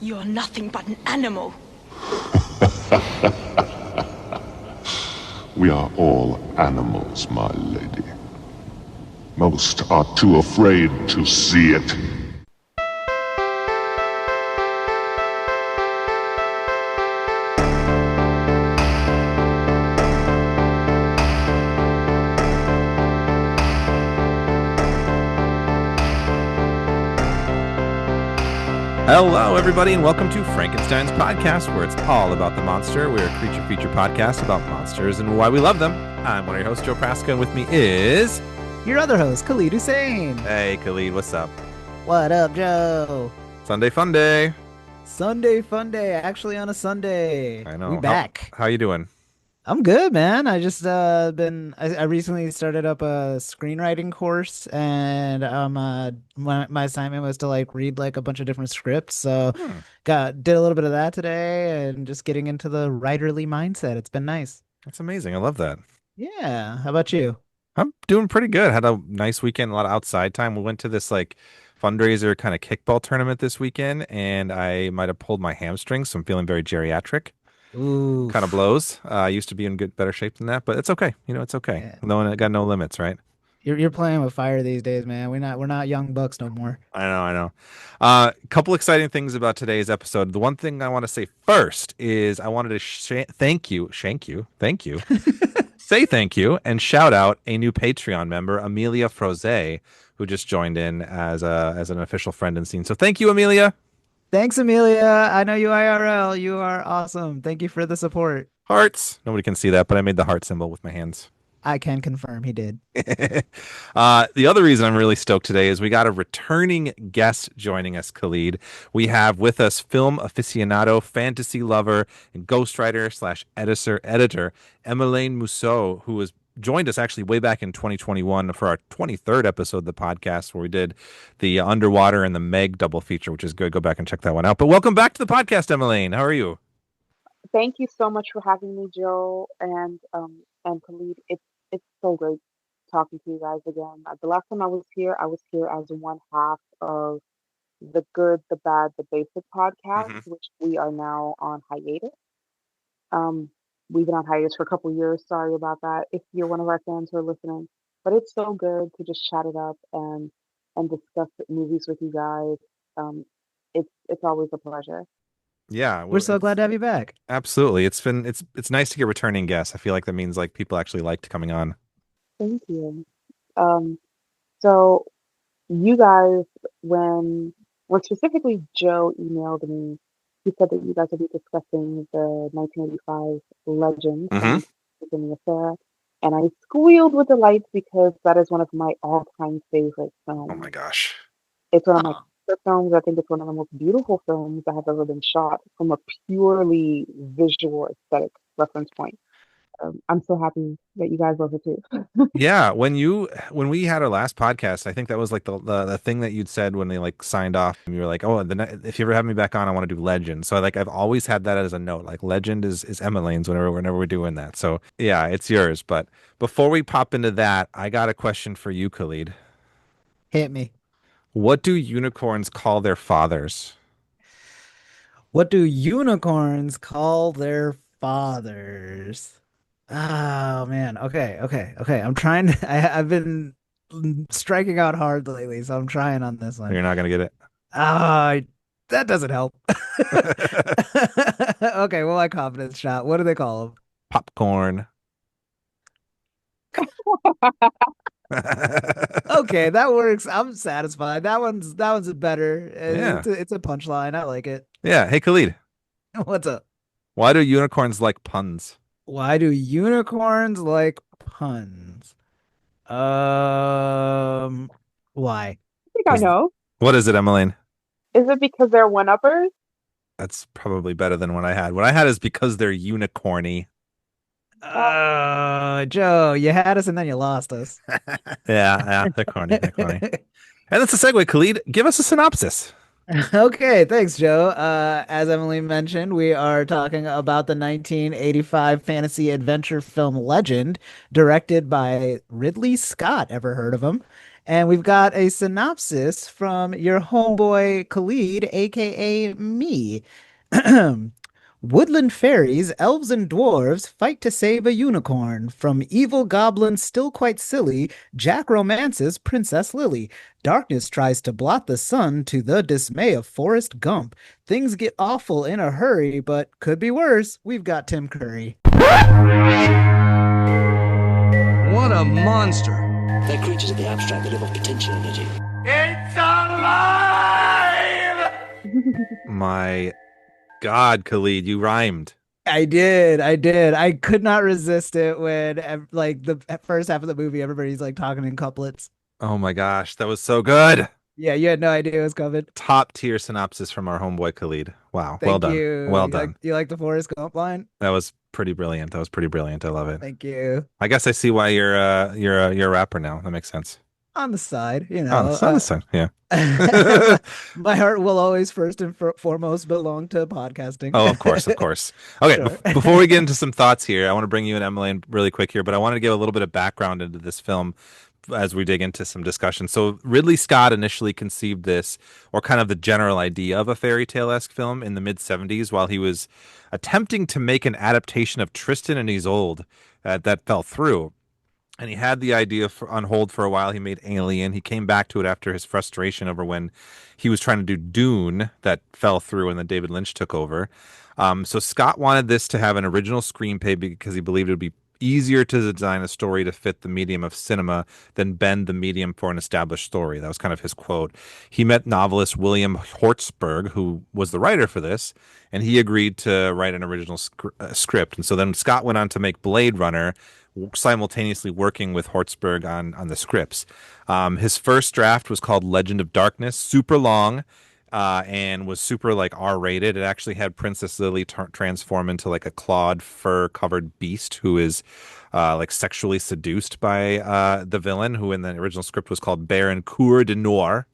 You're nothing but an animal. We are all animals, my lady. Most are too afraid to see it. Hello, everybody, and welcome to Frankenstein's podcast, where it's all about the monster. We're a creature feature podcast about monsters and why we love them. I'm one of your hosts, Joe Praska, and with me is... your other host, Khalid Hussein. Hey, Khalid, what's up? What up, Joe? Sunday fun day. Sunday fun day. Actually, on a Sunday. I know. We back. How you doing? I'm good, man. I just I recently started up a screenwriting course, and my assignment was to read a bunch of different scripts. So did a little bit of that today, and just getting into the writerly mindset. It's been nice. That's amazing. I love that. Yeah. How about you? I'm doing pretty good. Had a nice weekend, a lot of outside time. We went to this fundraiser kind of kickball tournament this weekend, and I might have pulled my hamstring, so I'm feeling very geriatric. Ooh. Kind of blows. I used to be in better shape than that, but it's okay. It's okay. Yeah. No one got no limits, right? You're playing with fire these days, man. We're not young bucks no more. I know. A couple exciting things about today's episode. The one thing I want to say first is I wanted to thank you, say thank you, and shout out a new Patreon member, Amelia Froze, who just joined in as an official friend and scene. So thank you, Amelia. Thanks, Amelia. I know you IRL. You are awesome. Thank you for the support. Hearts. Nobody can see that, but I made the heart symbol with my hands. I can confirm he did. The other reason I'm really stoked today is we got a returning guest joining us, Khalid. We have with us film aficionado, fantasy lover, and ghostwriter / editor Emelyne Museaux, who was joined us actually way back in 2021 for our 23rd episode of the podcast, where we did the Underwater and the Meg double feature, which is good. Go back and check that one out. But welcome back to the podcast, Emelyne. How are you? Thank you so much for having me, Joe and Khalid. It's so great talking to you guys again. The last time I was here as one half of the Good, the Bad, the Basic podcast, which we are now on hiatus. We've been on hiatus for a couple years. Sorry about that if you're one of our fans who are listening. But it's so good to just chat it up and discuss the movies with you guys. It's always a pleasure. Yeah, we're so glad to have you back. Absolutely. It's nice to get returning guests. I feel like that means people actually liked coming on. Thank you. So you guys, when specifically Joe emailed me, he said that you guys would be discussing the 1985 Legend in the affair, and I squealed with delight because that is one of my all-time favorite films. Oh my gosh. It's one of my favorite films. I think it's one of the most beautiful films that have ever been shot from a purely visual aesthetic reference point. I'm so happy that you guys love it too. Yeah, when we had our last podcast, I think that was the thing that you'd said when they signed off, and you were like, "Oh, if you ever have me back on, I want to do Legend." So I've always had that as a note. Legend is Emilyne's whenever we're doing that. So yeah, it's yours. But before we pop into that, I got a question for you, Khalid. Hit me. What do unicorns call their fathers? What do unicorns call their fathers? Oh man. Okay. I'm trying to, I've been striking out hard lately, so I'm trying on this one. You're not gonna get it. That doesn't help. Okay, well, my confidence shot. What do they call them? Popcorn. Okay, that works. I'm satisfied. That one's better. Yeah. It's a punchline. I like it. Yeah. Hey, Khalid. What's up? Why do unicorns like puns? Why do unicorns like puns? Why? I think I know. What is it, Emelyne? Is it because they're one-uppers? That's probably better than what I had. What I had is because they're unicorny. Joe, you had us and then you lost us. Yeah, they're corny. And that's a segue, Khalid. Give us a synopsis. Okay, thanks, Joe. As Emily mentioned, we are talking about the 1985 fantasy adventure film Legend, directed by Ridley Scott. Ever heard of him? And we've got a synopsis from your homeboy Khalid, aka me. Woodland fairies, elves, and dwarves fight to save a unicorn. From evil goblins still quite silly, Jack romances Princess Lily. Darkness tries to blot the sun to the dismay of Forrest Gump. Things get awful in a hurry, but could be worse. We've got Tim Curry. What a monster. They're creatures of the abstract that live off potential energy. It's alive! My God, Khalid, you rhymed. I did. I did. I could not resist it when, like, the first half of the movie, everybody's like talking in couplets. Oh my gosh, that was so good. Yeah, you had no idea it was coming. Top tier synopsis from our homeboy Khalid. Wow, well Thank done. you. Well You done. like the Forrest Gump line? That was pretty brilliant. That was pretty brilliant. I love it. Thank you. I guess I see why you're a rapper now. That makes sense. On the side, On the side, yeah. my heart will always first and foremost belong to podcasting. Oh, of course, of course. Okay, Sure. before we get into some thoughts here, I want to bring you and Emily really quick here, but I wanted to give a little bit of background into this film as we dig into some discussion. So Ridley Scott initially conceived this, or kind of the general idea of a fairy tale-esque film in the mid 70s while he was attempting to make an adaptation of Tristan and Isolde that fell through. And he had the idea on hold for a while. He made Alien. He came back to it after his frustration over when he was trying to do Dune that fell through and then David Lynch took over. So Scott wanted this to have an original screenplay because he believed it would be easier to design a story to fit the medium of cinema than bend the medium for an established story. That was kind of his quote. He met novelist William Hortzberg, who was the writer for this, and he agreed to write an original script. And so then Scott went on to make Blade Runner, simultaneously working with Hortzberg on the scripts. His first draft was called Legend of Darkness, super long, and was super like R-rated. It actually had Princess Lily transform into like a clawed fur-covered beast who is like sexually seduced by the villain, who in the original script was called Baron Coeur de Noir.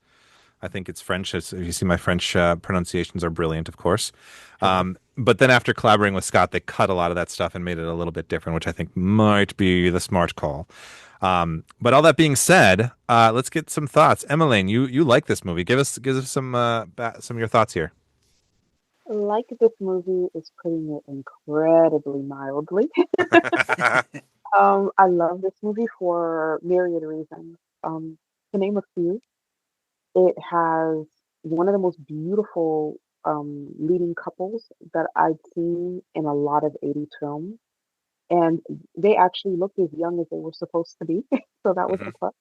I think it's French. You see, my French pronunciations are brilliant, of course. But then after collaborating with Scott, they cut a lot of that stuff and made it a little bit different, which I think might be the smart call. But all that being said, let's get some thoughts. Emelyne, you like this movie? Give us some of your thoughts here. Like this movie is putting it incredibly mildly. I love this movie for myriad reasons. To name a few, it has one of the most beautiful leading couples that I'd seen in a lot of 80s films. And they actually looked as young as they were supposed to be. So that was Mhm. a plus.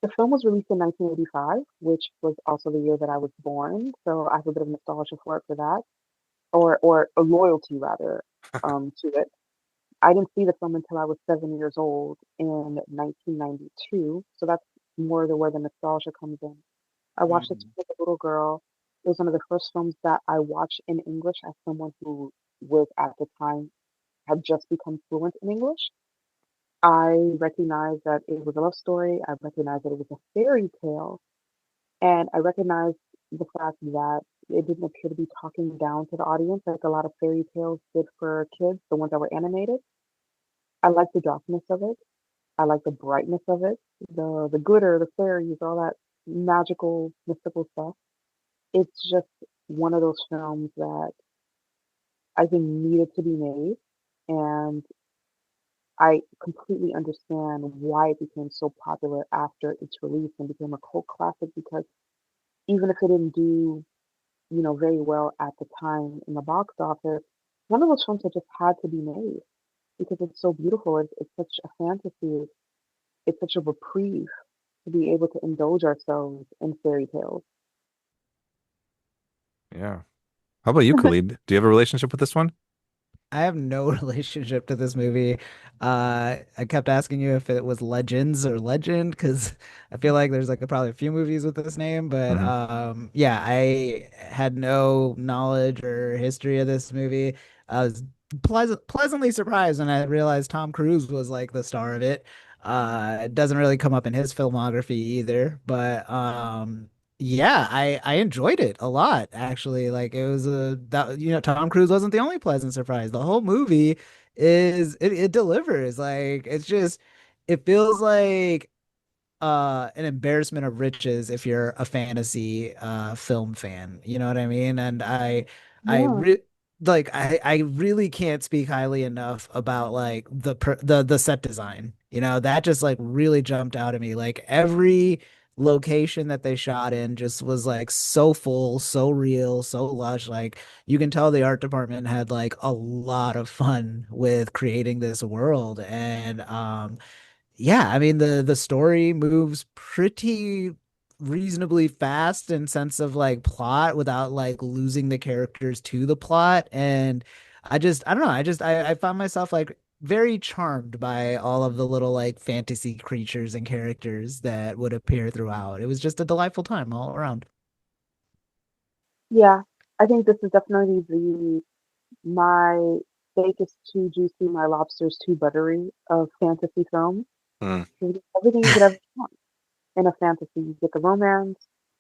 The film was released in 1985, which was also the year that I was born. So I have a bit of nostalgia for it for that, or a loyalty rather, to it. I didn't see the film until I was 7 years old in 1992. So that's more where the nostalgia comes in. I watched it as a little girl. It was one of the first films that I watched in English as someone who was at the time had just become fluent in English. I recognized that it was a love story. I recognized that it was a fairy tale. And I recognized the fact that it didn't appear to be talking down to the audience like a lot of fairy tales did for kids, the ones that were animated. I like the darkness of it. I like the brightness of it, the glitter, the fairies, all that magical, mystical stuff. It's just one of those films that I think needed to be made, and I completely understand why it became so popular after its release and became a cult classic because even if it didn't do, very well at the time in the box office, one of those films that just had to be made because it's so beautiful. It's such a fantasy. It's such a reprieve to be able to indulge ourselves in fairy tales. Yeah. How about you, Khalid? Do you have a relationship with this one? I have no relationship to this movie. I kept asking you if it was Legends or Legend because I feel like there's like probably a few movies with this name, but Mhm. yeah, I had no knowledge or history of this movie. I was pleasantly surprised when I realized Tom Cruise was like the star of it. It doesn't really come up in his filmography either, but yeah, I enjoyed it a lot actually. Like it was a that Tom Cruise wasn't the only pleasant surprise. The whole movie it delivers. Like it's just it feels like an embarrassment of riches if you're a fantasy film fan. You know what I mean? And I Yeah. re I really can't speak highly enough about like the set design. You know, that just like really jumped out at me. Like every location that they shot in just was like so full, so real, so lush. Like you can tell the art department had like a lot of fun with creating this world. And yeah, I mean the story moves pretty reasonably fast in sense of like plot without like losing the characters to the plot. And I don't know, I found myself like very charmed by all of the little like fantasy creatures and characters that would appear throughout. It was just a delightful time all around. Yeah. I think this is definitely the my steak is too juicy, my lobster is too buttery of fantasy films. Hmm. You get everything you could ever want in a fantasy. You get the romance,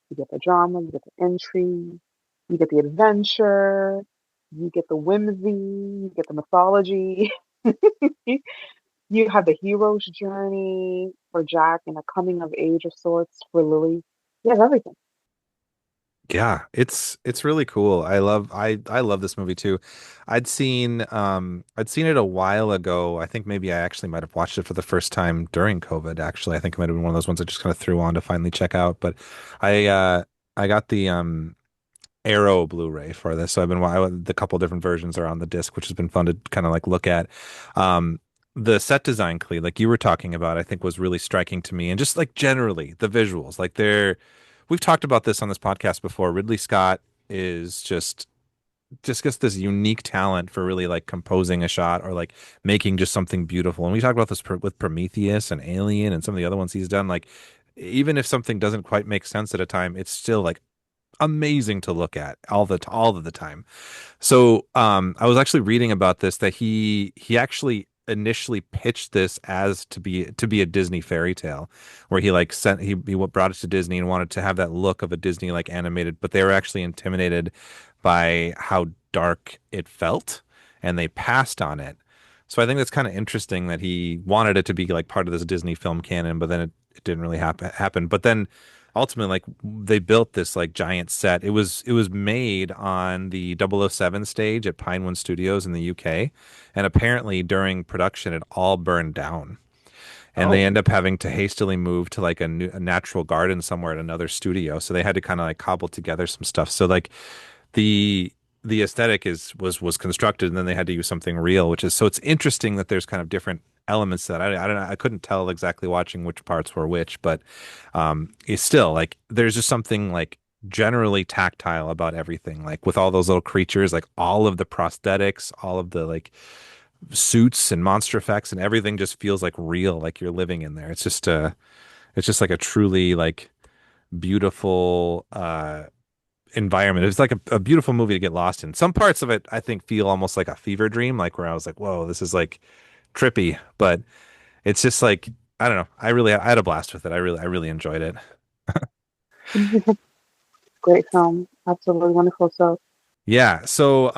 you get the drama, you get the intrigue, you get the adventure, you get the whimsy, you get the mythology. You have the hero's journey for Jack and a coming of age of sorts for Lily. You have everything. Yeah, it's really cool. I love this movie too. I'd seen it a while ago. I think maybe I actually might have watched it for the first time during COVID, actually. I think it might have been one of those ones I just kind of threw on to finally check out. But I I got the Arrow Blu-ray for this. So the couple different versions are on the disc, which has been fun to kind of like look at. Um, the set design, Clee, like you were talking about, I think was really striking to me, and just like generally the visuals, like we've talked about this on this podcast before. Ridley Scott is just gets this unique talent for really like composing a shot or like making just something beautiful. And we talked about this with Prometheus and Alien and some of the other ones he's done. Like even if something doesn't quite make sense at a time, it's still like amazing to look at all of the time. So I was actually reading about this that he actually initially pitched this as to be a Disney fairy tale, where he like he brought it to Disney and wanted to have that look of a Disney like animated, but they were actually intimidated by how dark it felt, and they passed on it. So I think that's kind of interesting that he wanted it to be like part of this Disney film canon, but then it didn't really happen. But then ultimately like they built this like giant set. It was made on the 007 stage at Pinewood Studios in the UK, and apparently during production it all burned down. And they Oh, end up having to hastily move to like a natural garden somewhere at another studio. So they had to kind of like cobble together some stuff. So like the the aesthetic was constructed, and then they had to use something real, which is so it's interesting that there's kind of different elements to that. I don't know, I couldn't tell exactly watching which parts were which, but it's still like there's just something like generally tactile about everything, like with all those little creatures, like all of the prosthetics, all of the like suits and monster effects, and everything just feels like real, like you're living in there. It's just like a truly like beautiful environment. It's like a beautiful movie to get lost in. Some parts of it I think feel almost like a fever dream, like where I was like, whoa, this is like trippy, but it's just like I don't know. I had a blast with it. I really enjoyed it. Great film. Absolutely wonderful. So, Yeah. So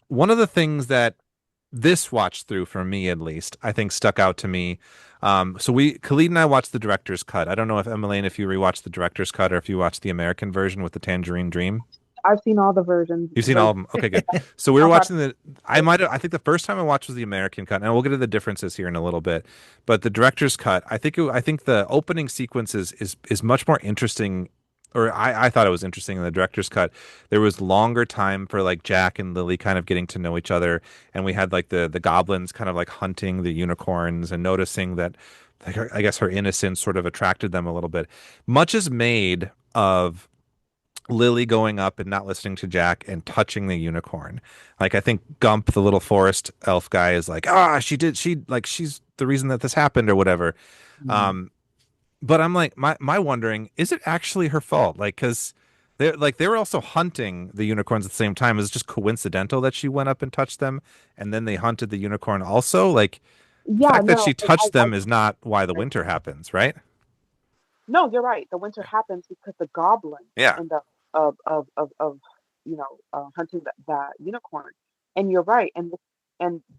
one of the things that this watch through for me at least, I think stuck out to me. So Khalid and I watched the director's cut. I don't know if Emmeline, if you rewatched the director's cut or if you watched the American version with the Tangerine Dream. I've seen all the versions. You've seen all Like, of them. Okay, good. So we were I've had watching I think the first time I watched was the American cut, and we'll get to the differences here in a little bit. But the director's cut, I think the opening sequence is much more interesting, or I thought it was interesting in the director's cut. There was longer time for like Jack and Lily kind of getting to know each other, and we had like the goblins kind of like hunting the unicorns and noticing that like I guess her innocence sort of attracted them a little bit. Much is made of Lily going up and not listening to Jack and touching the unicorn. Like I think Gump, the little forest elf guy, is like, she's the reason that this happened or whatever. mm. Um, but I'm like, my wondering, is it actually her fault? Like, because they were also hunting the unicorns at the same time. Is it just coincidental that she went up and touched them, and then they hunted the unicorn also? Like the yeah, fact that no, she touched them is not why the winter happens, right? no, you're right. The winter happens because the goblins Yeah. end up of hunting that unicorn. And you're right. And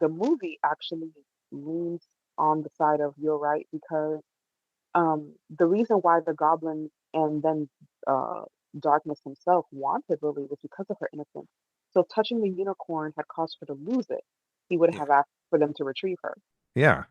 the movie actually leans on the side of you're right because The reason why the goblins and then uh, Darkness himself wanted Lily was because of her innocence. So touching the unicorn had caused her to lose it. He would Yeah. have asked for them to retrieve her. Yeah.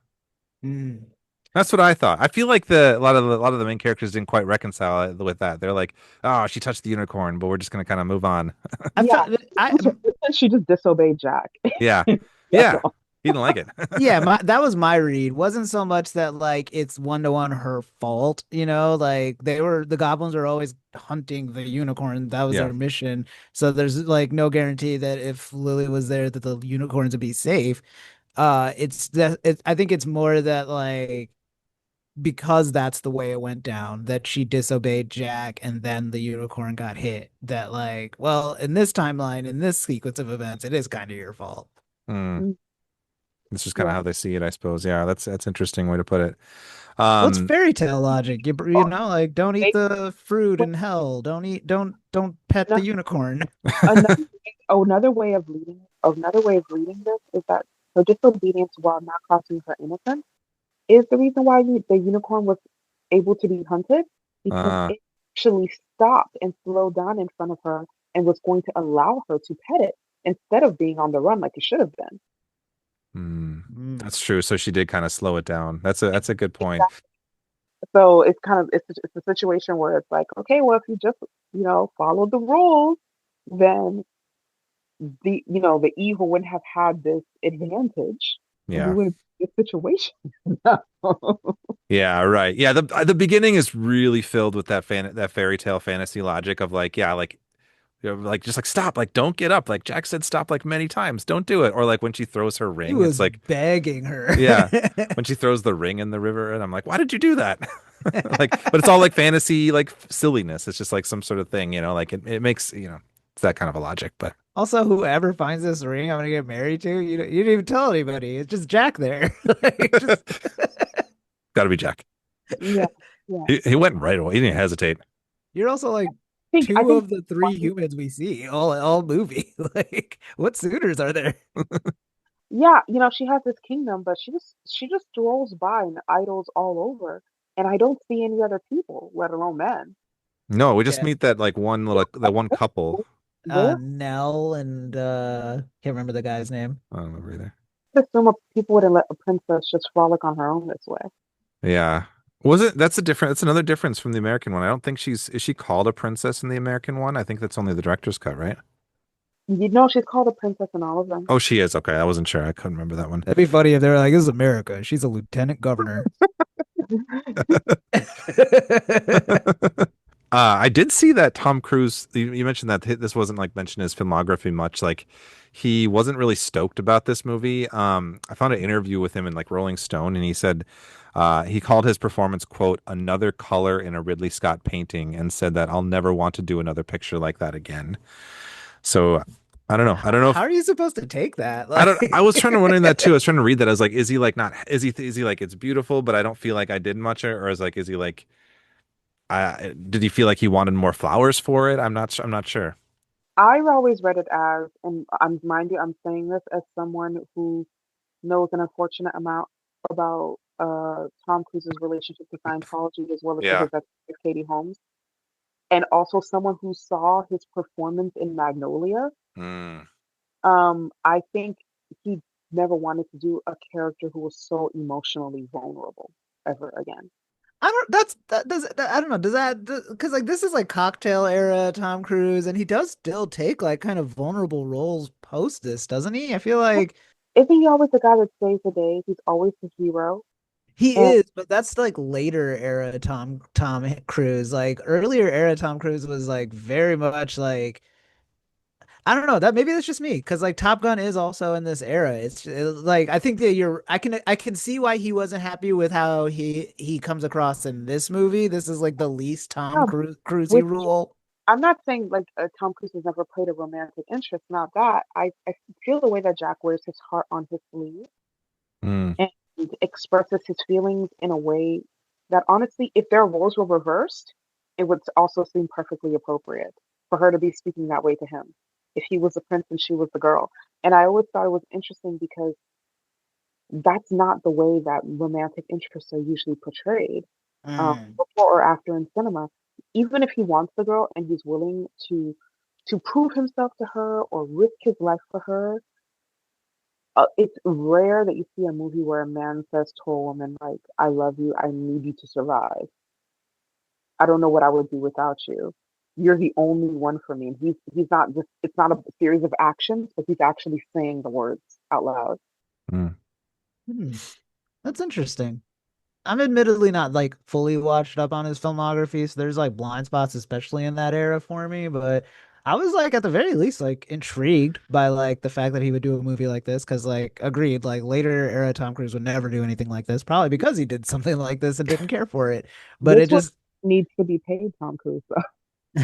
Mm. That's what I thought. I feel like a lot of the main characters didn't quite reconcile it with that. They're like, "Oh, she touched the unicorn, but we're just gonna kind of move on." I Yeah, felt I she just disobeyed Jack. Yeah, That's yeah. all. He didn't like it. Yeah, that was my read. Wasn't so much that like it's one to one her fault, like the goblins were always hunting the unicorn. That was Yeah. their mission. So there's like no guarantee that if Lily was there that the unicorns would be safe. I think it's more that like because that's the way it went down, that she disobeyed Jack and then the unicorn got hit. That like, well, in this timeline, in this sequence of events, it is kind of your fault. Hmm. Mm, It's just kind of yeah. how they see it, I suppose. Yeah, that's interesting way to put it. Well, it's Um, fairy tale logic. You Oh, know, like don't eat they- the fruit wait, in hell. Don't pet the no- unicorn. another way of reading this is that her disobedience while not costing her innocence is the reason why the unicorn was able to be hunted because uh, it actually stopped and slowed down in front of her and was going to allow her to pet it instead of being on the run like it should have been. hmm, Mm. that's true. So she did kind of slow it down. That's a good point. So it's kind of it's a situation where it's like, okay, well, if you just follow the rules, then the evil wouldn't have had this advantage, and we Yeah. wouldn't be in this situation. Yeah, right. Yeah, the beginning is really filled with that fairy tale fantasy logic of like, yeah, like like just like stop, like don't get up. Like Jack said stop like many times. Don't do it. Or like when she throws her He ring, it's was like, begging her. yeah, when she throws the ring in the river and I'm like, why did you do that? Like, but it's all like fantasy, like silliness. It's just like some sort of thing, like it makes, it's that kind of a logic, but Also, whoever finds this ring, I'm gonna get married to. You didn't even tell anybody. It's just Jack there. Like, just gotta be Jack. Yeah, yeah. He went right away. He didn't hesitate. you're also like I two think of the three humans we see all movie. Like, what suitors are there? yeah, she has this kingdom, but she just strolls by and idles all over, and I don't see any other people, let alone men. No, we just Yeah. meet that one couple. Where Nell and can't remember the guy's name. I don't remember either. I assume people wouldn't let a princess just frolic on her own this way. Yeah. Was it? That's another difference from the American one. I don't think is she called a princess in the American one? I think that's only the director's cut, right? She's called a princess in all of them. Oh, she is. Okay. I wasn't sure. I couldn't remember that one. That'd be funny if they were like, "This is America. She's a lieutenant governor." I did see that Tom Cruise, you mentioned that this wasn't like mentioned in his filmography much. Like he wasn't really stoked about this movie. I found an interview with him in like Rolling Stone and he said he called his performance, quote, another color in a Ridley Scott painting and said that I'll never want to do another picture like that again. So I don't know. I don't know if How are you supposed to take that? I was trying to wondering that too. I was trying to read that. I was like, is he like not is he like it's beautiful, but I don't feel like I did much or is he like did he feel like he wanted more flowers for it? I'm not sure. I've always read it as, and mind you, I'm saying this as someone who knows an unfortunate amount about Tom Cruise's relationship to Scientology as well as to Yeah. his ex Katie Holmes, and also someone who saw his performance in Magnolia. Mm. I think he never wanted to do a character who was so emotionally vulnerable ever again. I don't. I don't know. Does that because like this is like cocktail era Tom Cruise, and he does still take like kind of vulnerable roles post this, doesn't he? I feel like Isn't he always the guy that saves the day? He's always the hero. he And is, but that's like later era Tom Cruise. Like earlier era Tom Cruise was like very much like I don't know that maybe that's just me because like Top Gun is also in this era. Like I think that I can see why he wasn't happy with how he comes across in this movie. This is like the least Tom yeah, Cruisey which rule. I'm not saying like Tom Cruise has never played a romantic interest. Not that I feel the way that Jack wears his heart on his sleeve Mm. and expresses his feelings in a way that honestly, if their roles were reversed, it would also seem perfectly appropriate for her to be speaking that way to him. If he was the prince and she was the girl. And I always thought it was interesting because that's not the way that romantic interests are usually portrayed. Mm. before or after in cinema. Even if he wants the girl and he's willing to prove himself to her or risk his life for her, it's rare that you see a movie where a man says to a woman like, "I love you. I need you to survive. I don't know what I would do without you. You're the only one for me." And he's not just it's not a series of actions, but he's actually saying the words out loud. Mm. Hmm. That's interesting. I'm admittedly not like fully watched up on his filmography, so there's like blind spots, especially in that era for me. But I was like at the very least like intrigued by like the fact that he would do a movie like this, because like agreed, like later era Tom Cruise would never do anything like this, probably because he did something like this and didn't care for it. But This it one just needs to be paid, Tom Cruise. Though.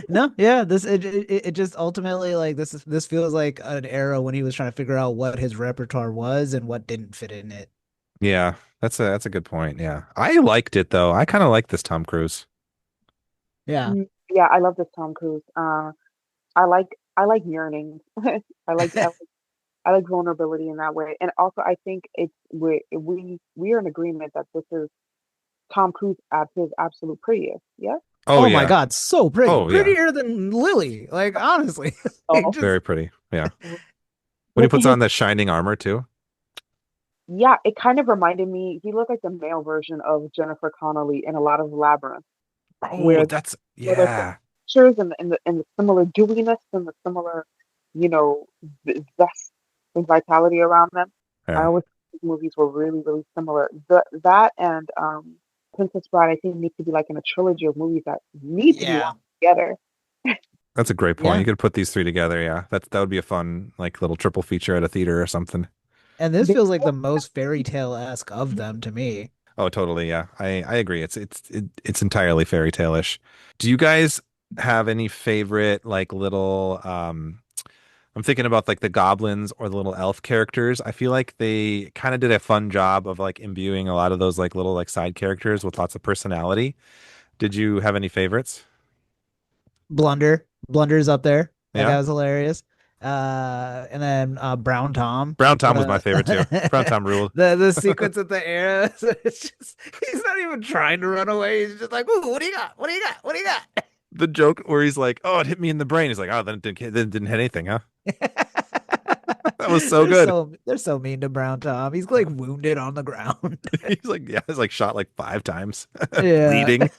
no, yeah, it just ultimately like this feels like an era when he was trying to figure out what his repertoire was and what didn't fit in it. Yeah, that's a good point. Yeah. I liked it though. I kind of like this Tom Cruise. Yeah. Yeah, I love this Tom Cruise. I like yearning. I like I, I like vulnerability in that way, and also I think it's we are in agreement that this is Tom Cruise at his absolute prettiest. Yeah. Oh Oh my yeah. God, so pretty. Oh yeah. Prettier than Lily. Like honestly. Like Oh, just Very pretty. Yeah. When he look at puts his. on that shining armor too. Yeah, it kind of reminded me. He looked like the male version of Jennifer Connelly in a lot of Labyrinth, Oh, where that's where the yeah. pictures and the similar dewiness and the similar, zest and vitality around them. I Yeah. always think these movies were really, really similar. That and Princess Bride, I think, need to be like in a trilogy of movies that need to be yeah. watched together. That's a great point. Yeah. You could put these three together. Yeah. That would be a fun like little triple feature at a theater or something. And this They- feels like the most fairy tale-esque of them to me. Oh, totally. Yeah. I agree. It's entirely fairy tale-ish. Do you guys have any favorite like little I'm thinking about like the goblins or the little elf characters. I feel like they kind of did a fun job of like imbuing a lot of those like little like side characters with lots of personality. Did you have any favorites? Blunder's up there. That Yeah. guy was hilarious. And then Brown Tom. Brown Tom was my The favorite too. Brown Tom ruled. the sequence at the era. It's just he's not even trying to run away. He's just like, ooh, what do you got? What do you got? What do you got? The joke where he's like, "Oh, it hit me in the brain." He's like, "Oh, then it didn't hit anything, huh?" That was so good. They're so mean to Brown Tom. He's like wounded on the ground. He's like, yeah, he's like shot like 5 times, Yeah. bleeding.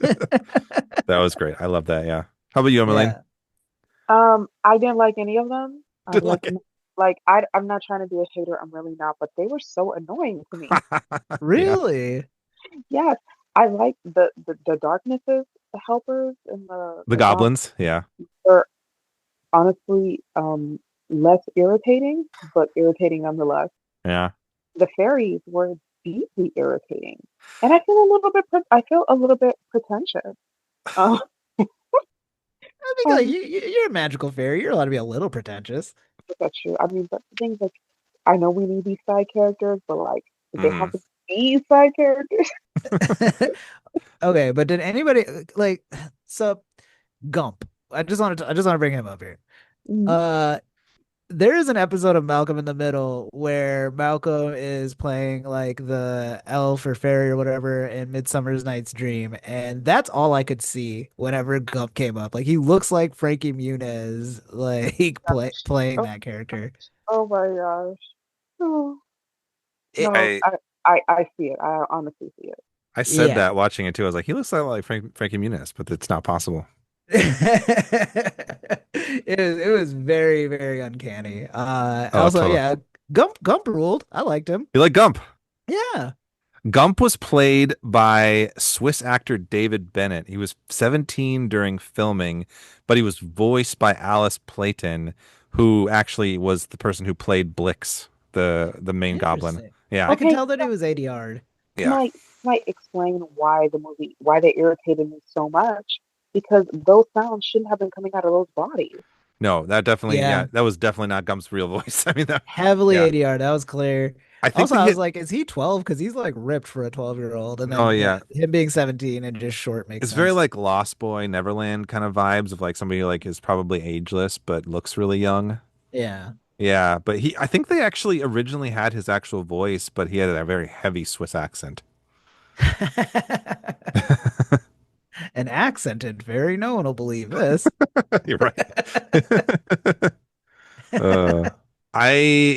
That was great. I love that. Yeah. How about you, Emmeline? Yeah. I didn't like any of them. Didn't like it. I'm not trying to be a hater. I'm really not, but they were so annoying to me. Yeah. Really? Yes, I like the darknesses, the helpers, and The goblins. Yeah. are honestly less irritating, but irritating nonetheless. Yeah. The fairies were deeply irritating, and I feel a little bit pretentious. Uh, I think like um, you're a magical fairy. You're allowed to be a little pretentious. if that's true. I mean, but the things like I know we need these side characters, but like do they have Mm. to be side characters? Okay, but did anybody like so Gump? I just want to bring him up here. Mm, Uh there is an episode of Malcolm in the Middle where Malcolm is playing like the elf or fairy or whatever in Midsummer's Night's Dream, and that's all I could see whenever Gump came up. Like he looks like Frankie Muniz, like playing oh, that character. oh my gosh. Oh, It, no, I I see it. I honestly see it. I said yeah. that watching it too. I was like, he looks like Frankie Muniz, but it's not possible. It was very, very uncanny. Oh, Also, totally. yeah, Gump ruled. I liked him. You like Gump? Yeah. Gump was played by Swiss actor David Bennett. He was 17 during filming, but he was voiced by Alice Playton, who actually was the person who played Blix, the main goblin. Interesting. Yeah. I can Okay, tell that he was ADR'd. Yeah. might explain why they irritated me so much because those sounds shouldn't have been coming out of those bodies. No, that definitely, Yeah. yeah, that was definitely not Gump's real voice. I mean, that, Heavily yeah. ADR. That was clear. I think Also, they I was hit, like, is he 12? Because he's like ripped for a 12-year-old. And oh, then yeah. him being 17 and just short makes It's very sense. like Lost Boy, Neverland kind of vibes of like somebody who like is probably ageless but looks really young. Yeah. Yeah, but I think they actually originally had his actual voice, but he had a very heavy Swiss accent. An accented fairy. No one will believe this. You're right. Uh, I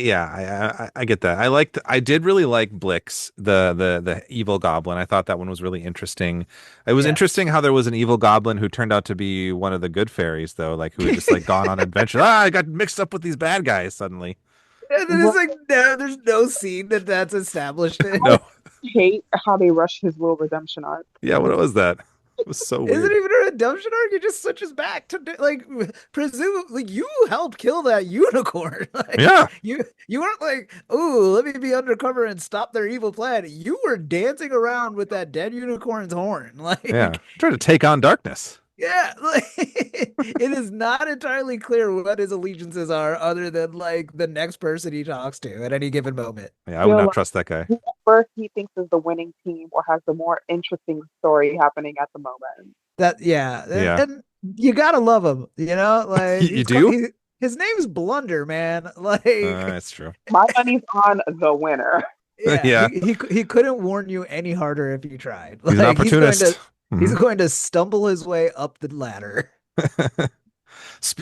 yeah, I get that. I did really like Blix, the evil goblin. I thought that one was really interesting. It was Yeah. interesting how there was an evil goblin who turned out to be one of the good fairies though, like who had just like gone on adventure. I got mixed up with these bad guys suddenly. And then it's Right. like, no, there's no scene that's established in. No. Hate how they rush his little redemption arc. Yeah, what was that? It was so Isn't weird. even a redemption arc. He just switches back to like presumably you helped kill that unicorn. Like Yeah. you weren't like, oh, let me be undercover and stop their evil plan. You were dancing around with that dead unicorn's horn. Yeah. Like Try to take on darkness. yeah, like it is not entirely clear what his allegiances are other than like the next person he talks to at any given moment. Yeah, I would Feel not like trust that guy. whoever he thinks is the winning team or has the more interesting story happening at the moment. That yeah, Yeah. and you gotta love him, you know. Like You do? his name's Blunder, man. Like That's true. My money's on the winner. yeah, Yeah. he couldn't warn you any harder if he tried. He's an Like opportunist. he's Mhm. going to stumble his way up the ladder.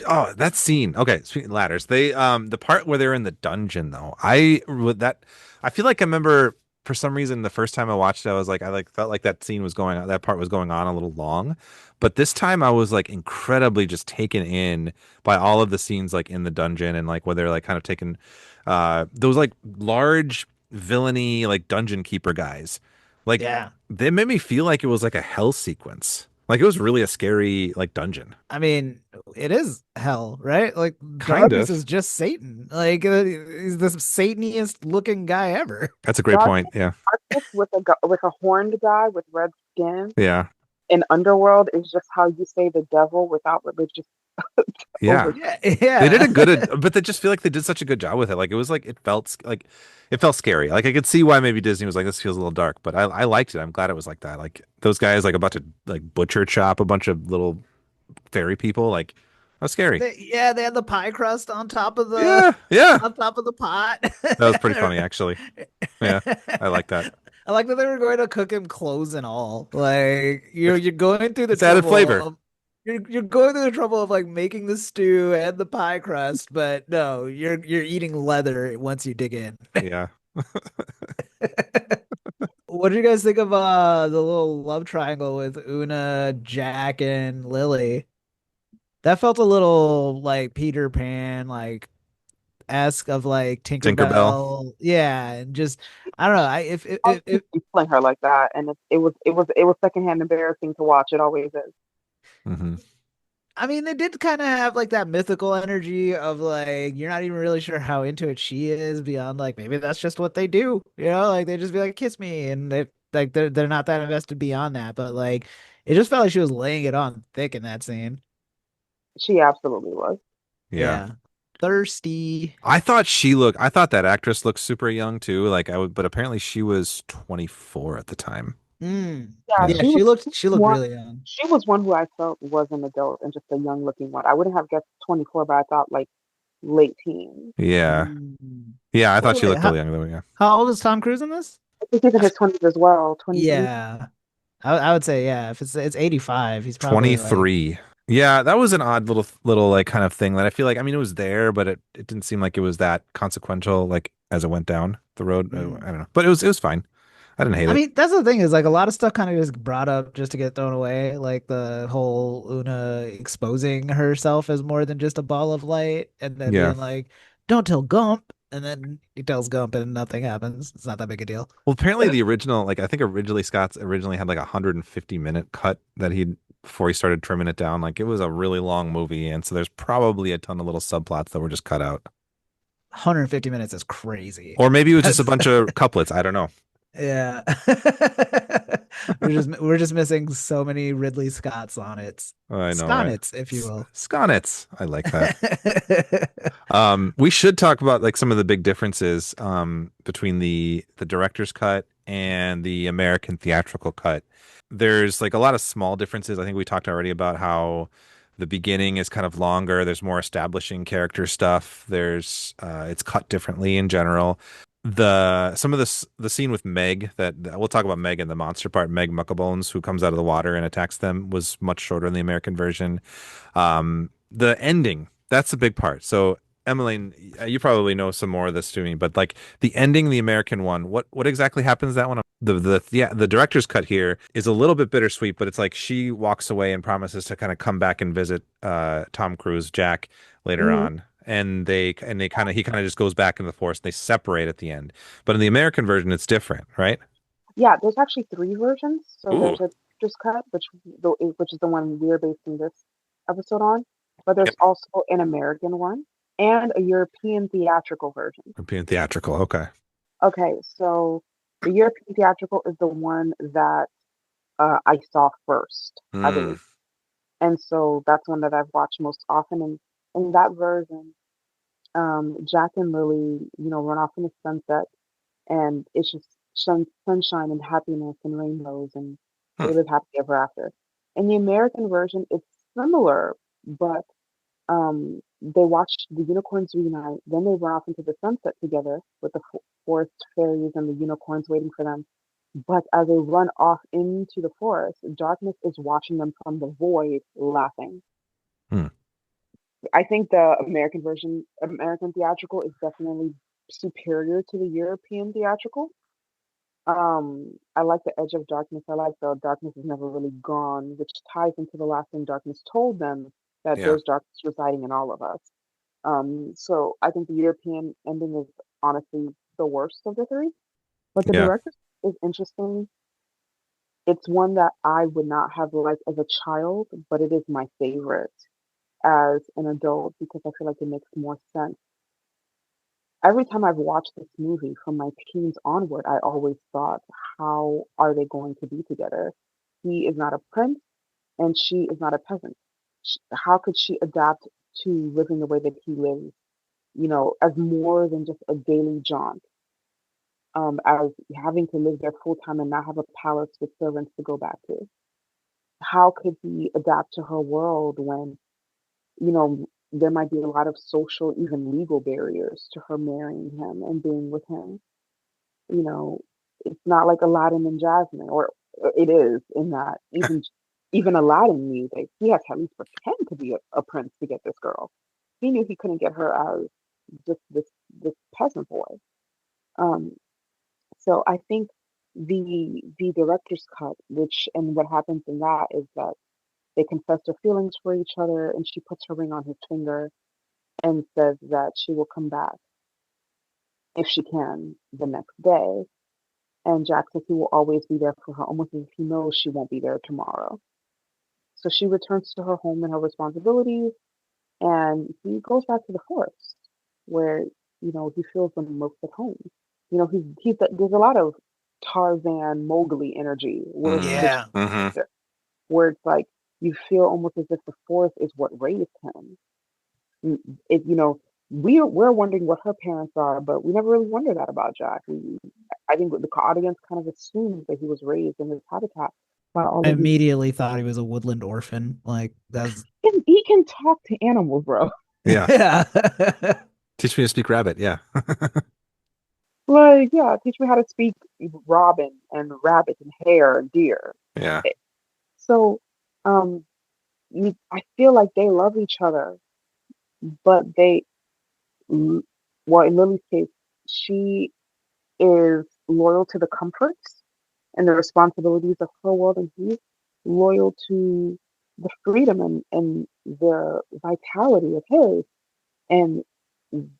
Oh, that scene. Okay, speaking of ladders, they the part where they're in the dungeon though. I with that I feel like I remember for some reason the first time I watched it, I was like I like felt like that scene was going on, that part was going on a little long. But this time I was like incredibly just taken in by all of the scenes like in the dungeon and like where they're like kind of taking those like large villainy like dungeon keeper guys. Like Yeah. they made me feel like it was like a hell sequence. Like it was really a scary like dungeon. I mean, it is hell, right? Like Kind darkness of. is just Satan. Like he's the Sataniest looking guy ever. That's a great Dark point. Yeah. Darkness with a horned guy with red skin Yeah. in Underworld is just how you say the devil without religious Yeah. over. Yeah, They did a yeah. good, but they just feel like they did such a good job with it. Like it was like it felt scary. Like I could see why maybe Disney was like this feels a little dark, but I liked it. I'm glad it was like that. Like those guys like about to like butcher chop a bunch of little fairy people. Like that was scary. They had the pie crust Yeah, yeah. on top of the pot. That was pretty funny actually. Yeah, I like that. I like that they were going to cook him clothes and all. Like you're going through the It's added trouble flavor. of you're going through the trouble of like making the stew and the pie crust, but no, you're eating leather once you dig in. Yeah. What do you guys think of the little love triangle with Una, Jack, and Lily? That felt a little like Peter Pan, like esque of like Tinkerbell. Tinkerbell. Yeah, and just I don't know. I I if keep playing her like that, and it was secondhand embarrassing to watch. It always is. Hmm. I mean, they did kind of have like that mythical energy of like you're not even really sure how into it she is beyond like maybe that's just what they do, you know? Like they just be like kiss me, and they're not that invested beyond that. But like it just felt like she was laying it on thick in that scene. She absolutely was. Yeah. Yeah, thirsty. I thought that actress looked super young too. Like I would, but apparently she was 24 at the time. Yeah, Yeah. Yeah, she looked one. really young. She was one who I felt was an adult and just a young looking one. I wouldn't have guessed 24, but I thought like late teens. Yeah. Mm. Yeah, I thought she Wait, looked really young though. Yeah. how old is Tom Cruise in this? I think he's in his 20s as well. 23. Yeah, I would say yeah. If it's 85, he's probably like 23. Yeah, that was an odd little like kind of thing that I feel like I mean it was there, but it didn't seem like it was that consequential like as it went down the road. I don't know. But it was fine. I didn't hate I it. mean, that's the thing is like a lot of stuff kind of just brought up just to get thrown away, like the whole Una exposing herself as more than just a ball of light, and then Yeah. being like, "Don't tell Gump," and then he tells Gump, and nothing happens. It's not that big a deal. Well, apparently the original like I think originally Scott's originally had like a 150-minute cut that he before he started trimming it down. Like it was a really long movie, and so there's probably a ton of little subplots that were just cut out. 150 minutes is crazy. Or maybe it was just a bunch of couplets. I don't know. Yeah, we're just missing so many Ridley Scott sonnets, I know, right? sonnets, if you will. Sconnets. I like that. We should talk about like some of the big differences between the director's cut and the American theatrical cut. There's like a lot of small differences. I think we talked already about how the beginning is kind of longer. There's more establishing character stuff. There's it's cut differently in general. some of the scene with Meg that we'll talk about Meg in the monster part, Meg Muckabones, who comes out of the water and attacks them, was much shorter in the American version. The ending, that's the big part. So Emmeline, you probably know some more of this to me, but like the ending, the American one, what exactly happens that one? The director's cut here is a little bit bittersweet, but it's like she walks away and promises to kind of come back and visit Tom Cruise, Jack, later Mhm. on. And they kind of he kind of just goes back in the forest and they separate at the end. But in the American version, it's different, right? Yeah, there's actually three versions. So Ooh. there's a director's cut, which is the one we're basing this episode on, but there's Yep. also an American one and a European theatrical version. Being theatrical. Okay. Okay, so the European theatrical is the one that I saw first, I Mm, believe, and so that's one that I've watched most often. And in that version, Jack and Lily, run off in the sunset, and it's just sunshine and happiness and rainbows, and hmm. they live happily ever after. In the American version, it's similar, but they watch the unicorns reunite, then they run off into the sunset together with the forest fairies and the unicorns waiting for them. But as they run off into the forest, darkness is watching them from the void, laughing. Hmm. I think the American theatrical, is definitely superior to the European theatrical. I like the edge of darkness. I like the darkness is never really gone, which ties into the last thing darkness told them, that Yeah. there's darkness residing in all of us. So I think the European ending is honestly the worst of the three. But the Yeah. director is interesting. It's one that I would not have liked as a child, but it is my favorite as an adult because I feel like it makes more sense. Every time I've watched this movie from my teens onward, I always thought, how are they going to be together? He is not a prince and she is not a peasant. How could she adapt to living the way that he lives, as more than just a daily jaunt, as having to live there full time and not have a palace with servants to go back to? How could he adapt to her world when, there might be a lot of social, even legal barriers to her marrying him and being with him? You know, it's not like Aladdin and Jasmine, or it is in that even Aladdin knew that he had to at least pretend to be a prince to get this girl. He knew he couldn't get her as just this peasant boy. Um, so I think the director's cut, which and what happens in that is that they confess their feelings for each other, and she puts her ring on his finger and says that she will come back if she can the next day. And Jack says he will always be there for her, almost as if he knows she won't be there tomorrow. So she returns to her home and her responsibilities, and he goes back to the forest where, he feels the most at home. There's a lot of Tarzan Mowgli energy with Mm-hmm. this Yeah. Mm-hmm. where it's like you feel almost as if the forest is what raised him. It, we're wondering what her parents are, but we never really wonder that about Jack. I think the audience kind of assumes that he was raised in this habitat by all I of these. immediately thought he was a woodland orphan. Like that's And he can talk to animals, bro. Yeah. yeah. Teach me to speak rabbit. Yeah. Like, yeah, teach me how to speak robin and rabbit and hare and deer. Yeah. So, um, I feel like they love each other, but well, in Lily's case, she is loyal to the comforts and the responsibilities of her world, and he's loyal to the freedom and the vitality of his. And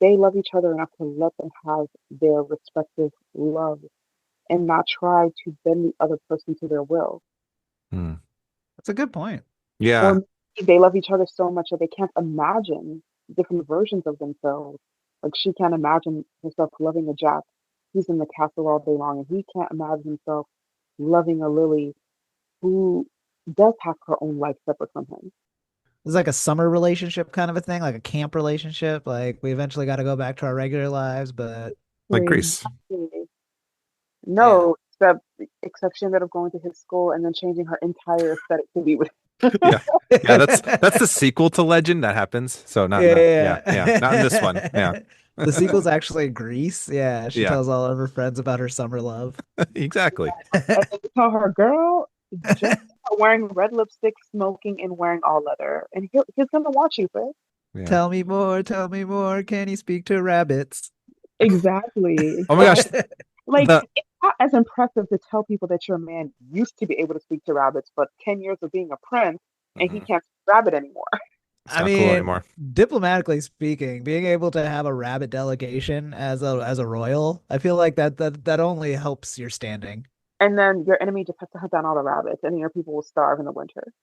they love each other enough to let them have their respective love and not try to bend the other person to their will. Mm. That's a good point. Yeah. Or maybe they love each other so much that they can't imagine different versions of themselves. Like she can't imagine herself loving a Jack who's in the castle all day long, and he can't imagine himself loving a Lily who does have her own life separate from him. It's like a summer relationship kind of a thing, like a camp relationship. Like we eventually got to go back to our regular lives, but Like Greece. Exactly. No, except she ended up going to his school and then changing her entire aesthetic to be with. Yeah. Yeah. That's the sequel to Legend that happens. So not in the, yeah. Yeah. Not in this one. Yeah. The sequel's actually Grease. Yeah, she Yeah, tells all of her friends about her summer love. exactly. And they tell her, girl, just start wearing red lipstick, smoking, and wearing all leather, and he's gonna watch you, sis. Yeah. Tell me more, tell me more. Can he speak to rabbits? Exactly, Oh my gosh, exactly. Like the it's not as impressive to tell people that your man used to be able to speak to rabbits, but 10 years of being a prince and he Mhm. can't speak rabbit anymore. It's I not cool mean, anymore. diplomatically speaking, being able to have a rabbit delegation as a royal, I feel like that only helps your standing. And then your enemy just has to hunt down all the rabbits, and your people will starve in the winter.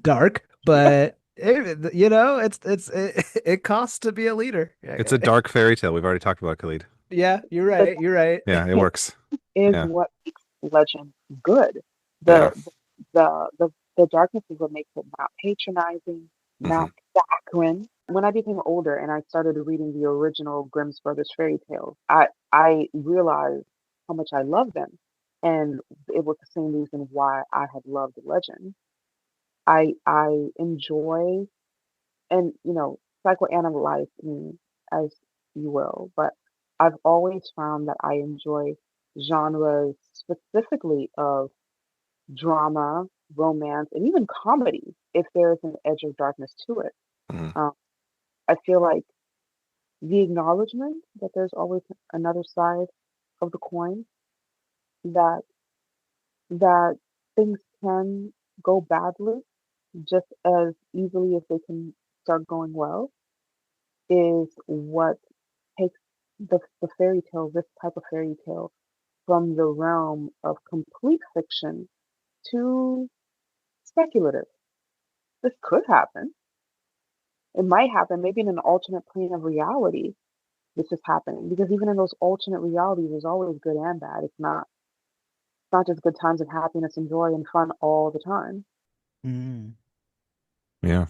Dark, but you know, it costs to be a leader. It's a dark fairy tale. We've already talked about it, Khalid. Yeah, you're The right. You're right. Yeah, it works. is Yeah, what makes legend good. yeah. The the darkness is what makes it not patronizing, Hmm. not saccharine. When I became older and I started reading the original Grimm's Brothers fairy tales, I realized how much I loved them, and it was the same reason why I had loved legend. I enjoy and psychoanalyze me as you will, but I've always found that I enjoy genres specifically of drama, romance, and even comedy if there's an edge of darkness to it. Hmm. Um, I feel like the acknowledgement that there's always another side of the coin, that that things can go badly just as easily as they can start going well, is what takes the fairy tale, this type of fairy tale, from the realm of complete fiction to speculative. This could happen. It might happen, maybe in an alternate plane of reality. This is happening because even in those alternate realities, there's always good and bad. It's not just good times of happiness and joy and fun all the time. Mm. Yeah.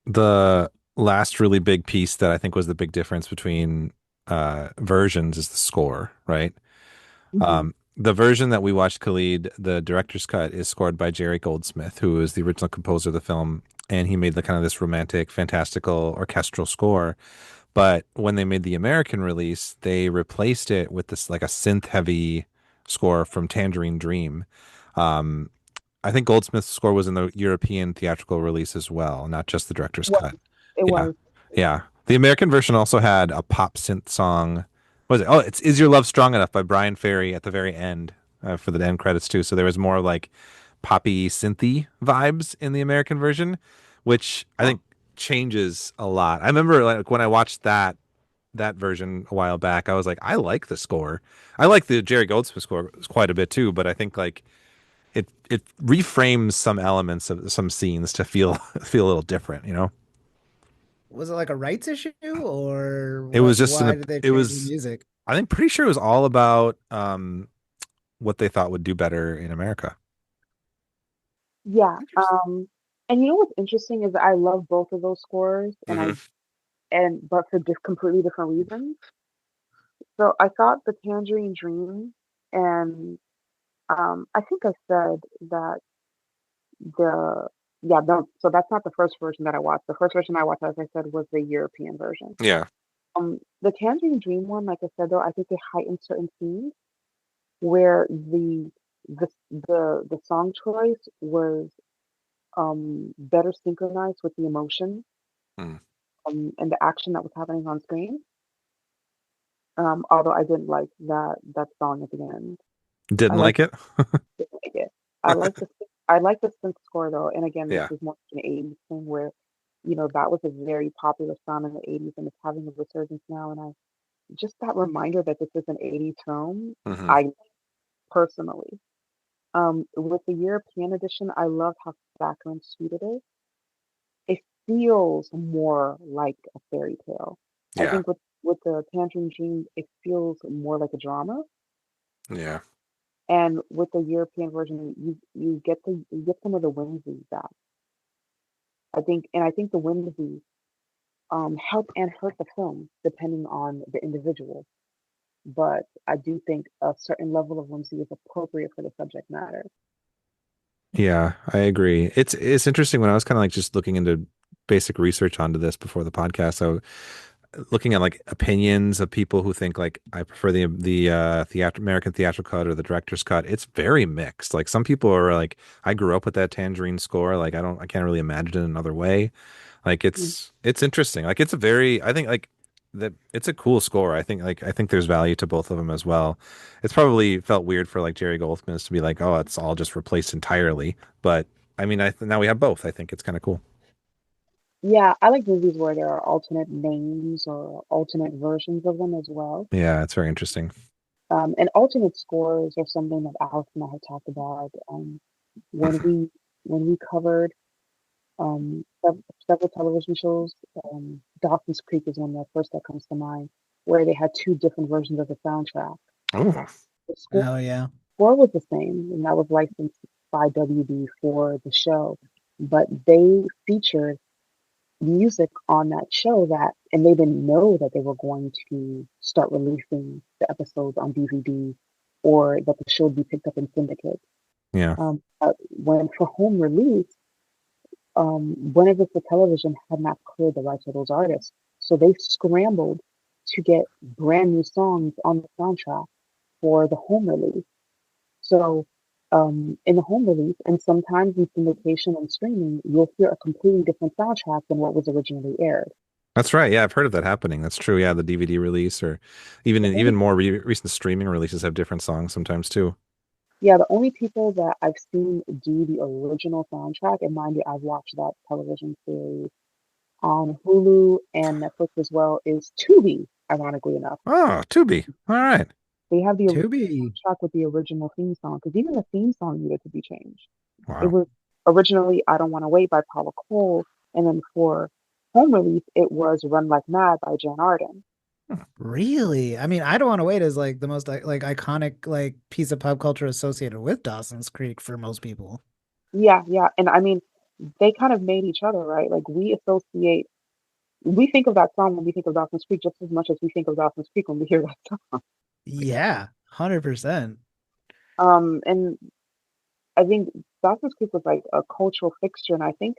The last really big piece that I think was the big difference between versions is the score, right? Hmm. The version that we watched, Khalid, the director's cut, is scored by Jerry Goldsmith, who is the original composer of the film, and he made the kind of this romantic, fantastical orchestral score. But when they made the American release, they replaced it with this like a synth heavy score from Tangerine Dream. Um, I think Goldsmith's score was in the European theatrical release as well, not just the director's What cut. it Yeah. was. Yeah. The American version also had a pop synth song. What was it? Oh, it's Is Your Love Strong Enough by Brian Ferry at the very end for the end credits too. So there was more like poppy synthy vibes in the American version, which I think changes a lot. I remember like when I watched that version a while back, I was like, I like the score. I like the Jerry Goldsmith score quite a bit too, but I think like it reframes some elements of some scenes to feel feel a little different, you know? Was it like a rights issue or It was what? just Why did they it change the was music? I think pretty sure it was all about what they thought would do better in America. Yeah. Interesting. And you know what's interesting is that I love both of those scores, Hmm. but for completely different reasons. So I thought the Tangerine Dream, and I think I said that the yeah, no, so that's not the first version that I watched. The first version I watched, as I said, was the European version. Yeah. The Tangerine Dream one, like I said though, I think it heightened certain scenes where the song choice was better synchronized with the emotion Mm. and the action that was happening on screen. Although I didn't like that song at the end. I Didn't like like it? didn't like it. I like the I like the synth score though, and again, this Yeah. is more like an '80s thing where that was a very popular sound in the '80s, and it's having a resurgence now. And I just that reminder that this is an '80s film, Hmm. I personally. With the European edition, I love how saccharine sweet it is. It feels more like a fairy tale. I Yeah. think with the Tangerine Dream, it feels more like a drama. Yeah. And with the European version, you get some of the whimsy back. I think the whimsy help and hurt the film depending on the individual. But I do think a certain level of whimsy is appropriate for the subject matter. Yeah, I agree. It's interesting when I was kind of like just looking into basic research onto this before the podcast. looking at like opinions of people who think like I prefer the American theatrical cut or the director's cut, it's very mixed. Like some people are like, I grew up with that Tangerine score. Like I can't really imagine it another way. Like it's interesting. Like it's a very I think like that it's a cool score. I think there's value to both of them as well. It's probably felt weird for like Jerry Goldsmith to be like, oh, it's all just replaced entirely. But I mean, now we have both. I think it's kind of cool. Yeah, I like movies where there are alternate names or alternate versions of them as well. Yeah, it's very interesting. And alternate scores are something that Alex and I had talked about when we covered several television shows. Dawson's Creek is one that first that comes to mind, where they had two different versions of the soundtrack. Oh, The Oh yeah. score was the same, and that was licensed by WB for the show, but they featured music on that show and they didn't know that they were going to start releasing the episodes on DVD or that the show would be picked up in syndicate. yeah. When for home release, Whenever for television had not cleared the rights of those artists, so they scrambled to get brand new songs on the soundtrack for the home release. So, in the home release, and sometimes in syndication and streaming, you'll hear a completely different soundtrack than what was originally aired. That's right. Yeah, I've heard of that happening. That's true. Yeah, the DVD release or The even only, more recent streaming releases have different songs sometimes too. yeah, the only people that I've seen do the original soundtrack, and mind you, I've watched that television series on Hulu and Netflix as well, is Tubi, ironically enough. Oh, Tubi. All right. They have the original Tubi. soundtrack with the original theme song, because even the theme song needed to be changed. It Wow. was originally I Don't Want to Wait by Paula Cole, and then for home release, it was Run Like Mad by Jan Arden. Really? I mean, I Don't Want to Wait is like the most like iconic like piece of pop culture associated with Dawson's Creek for most people. Yeah, yeah. And I mean, they kind of made each other, right? Like we think of that song when we think of Dawson's Creek just as much as we think of Dawson's Creek when we hear that song. Yeah, 100%. And I think Dawson's Creek was like a cultural fixture, and I think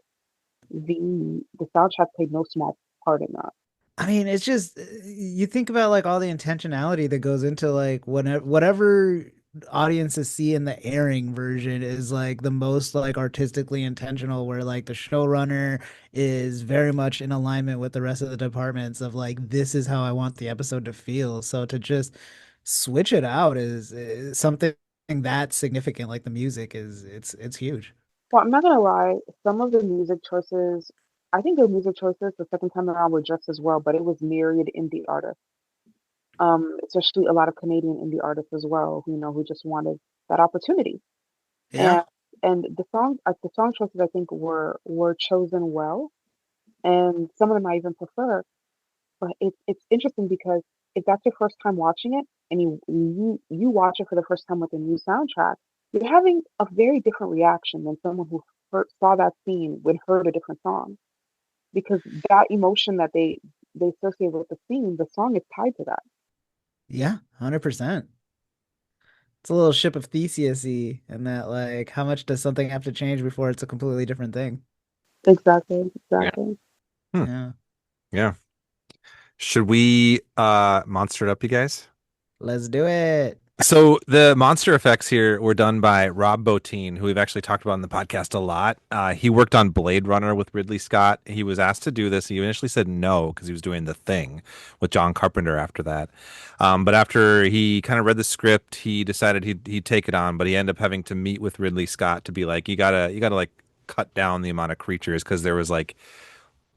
the soundtrack played no small part in that. I mean, it's just you think about like all the intentionality that goes into like whatever audiences see in the airing version is like the most like artistically intentional, where like the showrunner is very much in alignment with the rest of the departments of like this is how I want the episode to feel. So to just switch it out is something that significant. Like the music is it's huge. Well, I'm not gonna lie, some of the music choices, I think the music choices the second time around were just as well, but it was myriad indie artists. Especially a lot of Canadian indie artists as well, who just wanted that opportunity. Yeah. And the song choices I think were chosen well, and some of them I even prefer. But it's interesting because if that's your first time watching it and you watch it for the first time with a new soundtrack, you're having a very different reaction than someone who first saw that scene when heard a different song. Because that emotion that they associate with the scene, the song is tied to that. Yeah, 100%. It's a little ship of Theseus-y, and that like how much does something have to change before it's a completely different thing? Exactly, Yeah. exactly. Hmm. Yeah. Yeah. Should we monster it up, you guys? Let's do it. So the monster effects here were done by Rob Bottin, who we've actually talked about in the podcast a lot. He worked on Blade Runner with Ridley Scott. He was asked to do this. He initially said no because he was doing The Thing with John Carpenter after that. But after he kind of read the script, he decided he'd take it on. But he ended up having to meet with Ridley Scott to be like, you gotta like cut down the amount of creatures because there was like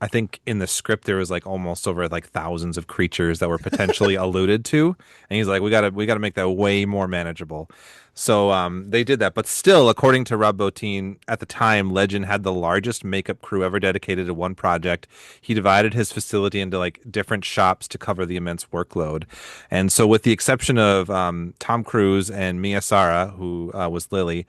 I think in the script there was like almost over like thousands of creatures that were potentially alluded to, and he's like, we gotta make that way more manageable. So they did that, but still, according to Rob Bottin, at the time, Legend had the largest makeup crew ever dedicated to one project. He divided his facility into like different shops to cover the immense workload, and so with the exception of Tom Cruise and Mia Sara, who was Lily,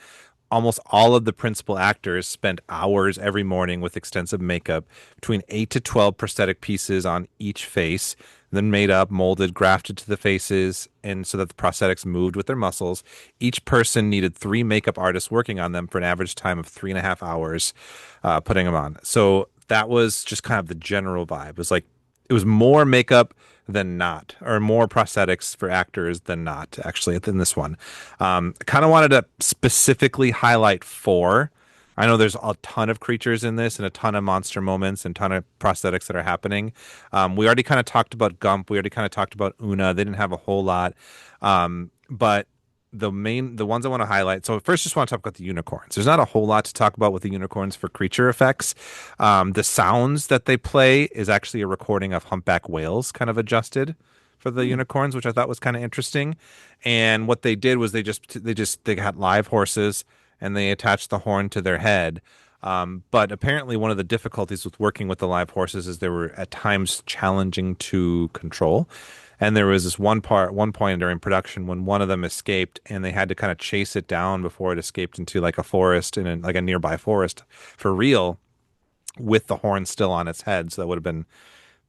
almost all of the principal actors spent hours every morning with extensive makeup, between 8 to 12 prosthetic pieces on each face, then made up, molded, grafted to the faces, and so that the prosthetics moved with their muscles. Each person needed three makeup artists working on them for an average time of 3.5 hours putting them on. So that was just kind of the general vibe. It was like it was more makeup than not, or more prosthetics for actors than not, actually, in this one. I kind of wanted to specifically highlight four. I know there's a ton of creatures in this and a ton of monster moments and ton of prosthetics that are happening. We already kind of talked about Gump. We already kind of talked about Una. They didn't have a whole lot. But the ones I want to highlight. So first, just want to talk about the unicorns. There's not a whole lot to talk about with the unicorns for creature effects. The sounds that they play is actually a recording of humpback whales, kind of adjusted for the unicorns, which I thought was kind of interesting. And what they did was they got live horses and they attached the horn to their head. But apparently, one of the difficulties with working with the live horses is they were at times challenging to control. And there was this one point during production when one of them escaped, and they had to kind of chase it down before it escaped into like a forest and like a nearby forest for real, with the horn still on its head. So that would have been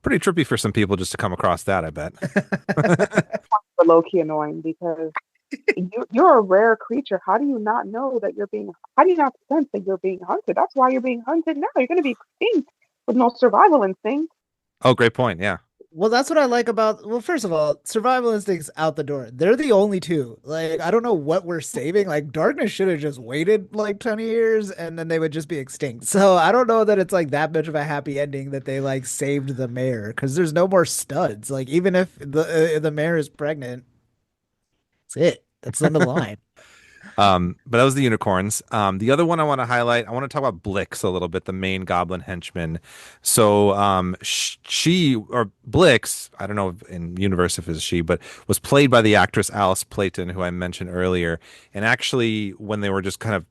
pretty trippy for some people just to come across that, I bet. Low-key annoying because you're a rare creature. How do you not know that how do you not sense that you're being hunted? That's why you're being hunted now. You're going to be extinct with no survival instinct. Oh, great point. Yeah. Well, that's what I like about, well, first of all, survival instincts out the door. They're the only two. Like, I don't know what we're saving. Like, darkness should have just waited like 20 years and then they would just be extinct. So I don't know that it's like that much of a happy ending that they like saved the mayor because there's no more studs. Like, even if the mayor is pregnant, that's it. That's the end of the line. But that was the unicorns. The other one I want to highlight, I want to talk about Blix a little bit, the main goblin henchman. So, she or Blix, I don't know if in universe if it's she, but was played by the actress Alice Playton, who I mentioned earlier. And actually, when they were just kind of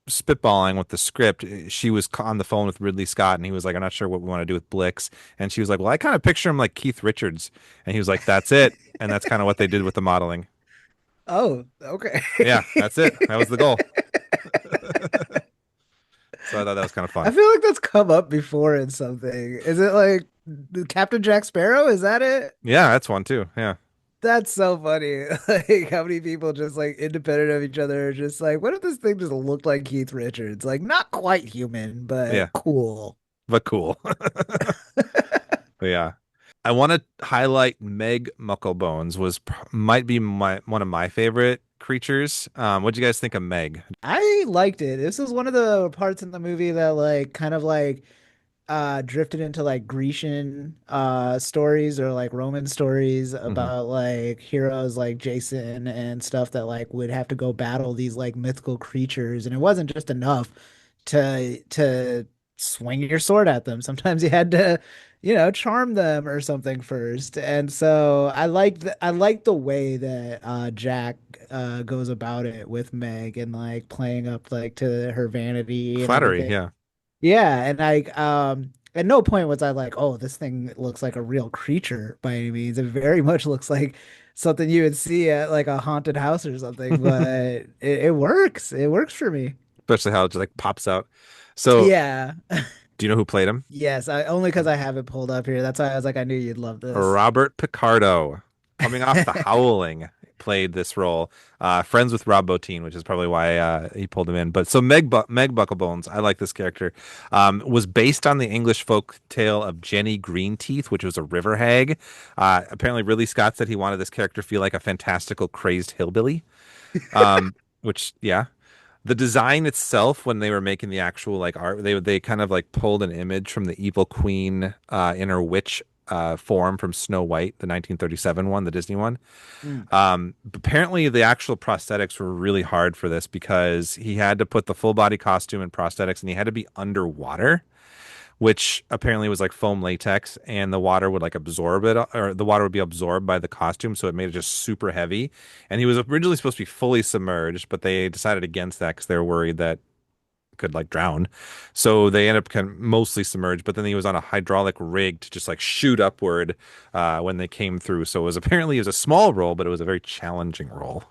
spitballing with the script, she was on the phone with Ridley Scott, and he was like, "I'm not sure what we want to do with Blix." And she was like, "Well, I kind of picture him like Keith Richards." And he was like, "That's it." And that's kind of what they did with the modeling. Oh, okay. Yeah, that's it. That was the goal. So I thought that was kind of I fun. feel like that's come up before in something. Is it like Captain Jack Sparrow? Is that it? Yeah, that's one too. Yeah. That's so funny. Like how many people just like independent of each other are just like, what if this thing just looked like Keith Richards? Like not quite human, Yeah, but cool. but cool. But yeah. I want to highlight Meg Mucklebones might be one of my favorite creatures. What do you guys think of Meg? I liked it. This is one of the parts in the movie that like kind of like drifted into like Grecian stories or like Roman stories Hmm. about like heroes like Jason and stuff that like would have to go battle these like mythical creatures, and it wasn't just enough to swing your sword at them. Sometimes you had to, charm them or something first. And so I like the way that Jack goes about it with Meg and like playing up like to her vanity and Flattery, everything. yeah. Yeah, and at no point was I like, oh, this thing looks like a real creature by any means. It very much looks like something you would see at like a haunted house or something, but it works. It works for me. Especially how it just like pops out. So, Yeah. do you know who played him? Yes, I only because I have it pulled up here. That's why I was like, I knew you'd love this. Robert Picardo, coming off The Howling, played this role. Friends with Rob Bottin, which is probably why he pulled him in. But so Meg Bucklebones, I like this character, was based on the English folk tale of Jenny Greenteeth, which was a river hag. Apparently, Ridley Scott said he wanted this character to feel like a fantastical, crazed hillbilly. Which, yeah. The design itself, when they were making the actual like art, they kind of like pulled an image from the evil queen in her witch form from Snow White, the 1937 one, the Disney one. Mm. Apparently, the actual prosthetics were really hard for this because he had to put the full body costume and prosthetics, and he had to be underwater, which apparently was like foam latex, and the water would like absorb it, or the water would be absorbed by the costume, so it made it just super heavy. And he was originally supposed to be fully submerged, but they decided against that because they were worried that it could like drown. So they ended up kind of mostly submerged, but then he was on a hydraulic rig to just like shoot upward when they came through. So it was a small role, but it was a very challenging role.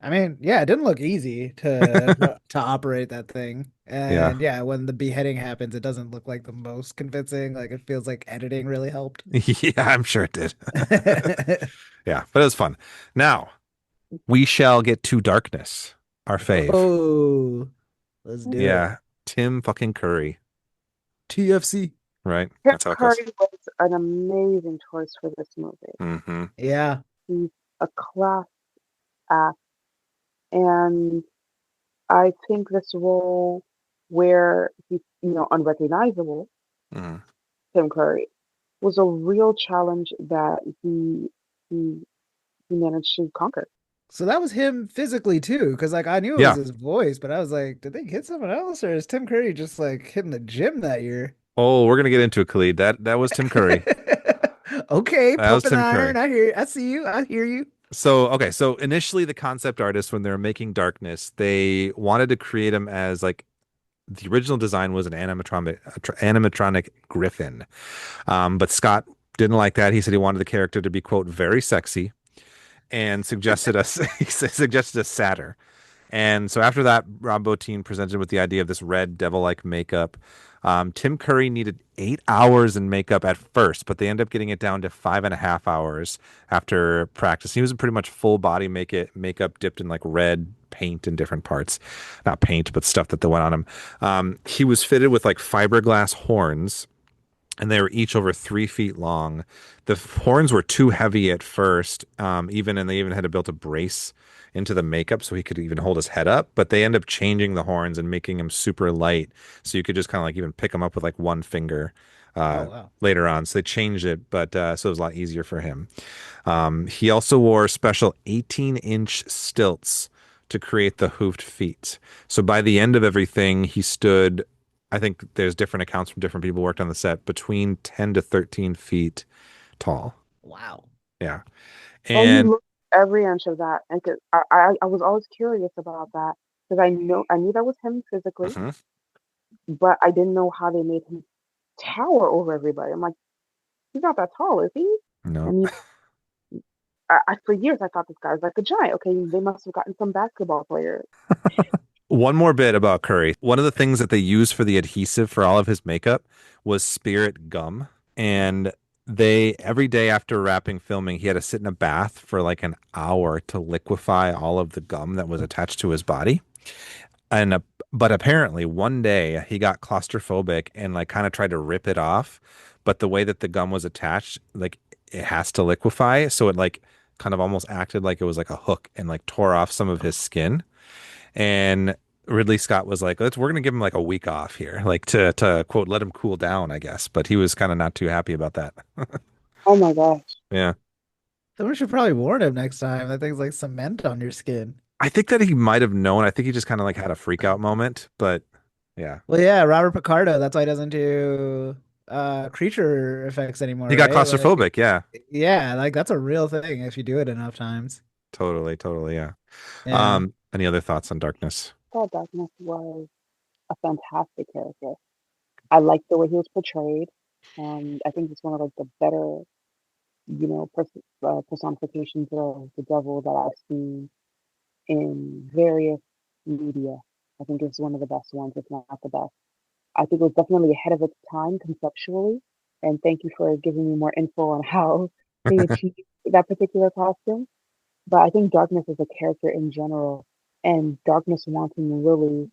I mean, yeah, it didn't look easy to operate that thing. Yeah. And yeah, when the beheading happens, it doesn't look like the most convincing. Like it feels like editing really helped. Yeah, I'm sure it did. Yeah, but it was fun. Now, we shall get to Darkness, our fave. Oh, let's do it. Yeah, Tim fucking Curry, TFC. right? Tim That's how it goes. Curry was an amazing choice for this movie. Mm-hmm. Yeah. He's a class act, and I think this role where he's, unrecognizable, Mm-hmm. Tim Curry, was a real challenge that he he managed to conquer. So that was him physically too, because like I knew it was Yeah. his voice, but I was like, did they hit someone else, or is Tim Curry just like hitting the gym that year? Oh, we're gonna get into it, Khalid. That was Tim Curry. Okay, That was pumping Tim iron. Curry. I hear you. I see you. I hear you. So, okay, so initially the concept artists, when they were making Darkness, they wanted to create him as like the original design was an animatronic griffin. But Scott didn't like that. He said he wanted the character to be, quote, very sexy and suggested us he suggested a satyr. And so after that, Rob Bottin presented with the idea of this red devil-like makeup. Tim Curry needed 8 hours in makeup at first, but they ended up getting it down to 5.5 hours after practice. He was pretty much full body makeup dipped in like red paint in different parts, not paint, but stuff that went on him. He was fitted with like fiberglass horns, and they were each over 3 feet long. The horns were too heavy at first, and they even had to build a brace into the makeup so he could even hold his head up. But they end up changing the horns and making him super light, so you could just kind of like even pick him up with like one finger. Oh wow. Later on, so they changed it, but so it was a lot easier for him. He also wore special 18-inch stilts to create the hoofed feet. So by the end of everything, he stood, I think there's different accounts from different people who worked on the set, between 10 to 13 feet tall. Wow. Yeah. And he And looked every inch of that, and 'cause I was always curious about that because I knew that was him physically, mhm, but I didn't know how they made him tower over everybody. I'm like, he's not that tall, is he? no. And for years I thought this guy was like a giant. Okay, they must have gotten some basketball players. One more bit about Curry. One of the things that they used for the adhesive for all of his makeup was spirit gum. And they, every day after wrapping filming, he had to sit in a bath for like an hour to liquefy all of the gum that was attached to his body. And but apparently one day he got claustrophobic and like kind of tried to rip it off, but the way that the gum was attached, like it has to liquefy, so it like kind of almost acted like it was like a hook and like tore off some of his skin. And Ridley Scott was like, we're gonna give him like a week off here, like to quote, let him cool down, I guess. But he was kind of not too happy about that. Oh my gosh. Yeah. Then we should probably warn him next time. That thing's like cement on your skin. I think that he might have known. I think he just kind of like had a freak out moment, but yeah. Well, yeah, Robert Picardo. That's why he doesn't do creature effects anymore, He got right? Like, claustrophobic, yeah. yeah, like that's a real thing if you do it enough times. Totally, totally, yeah. Yeah. Any other thoughts on Darkness? I thought Darkness was a fantastic character. I liked the way he was portrayed. I think it's one of like the better, personifications of the devil that I've seen in various media. I think it's one of the best ones, if not the best. I think it was definitely ahead of its time conceptually. And thank you for giving me more info on how they achieved that particular costume. But I think Darkness is a character in general, and Darkness wanting Lily,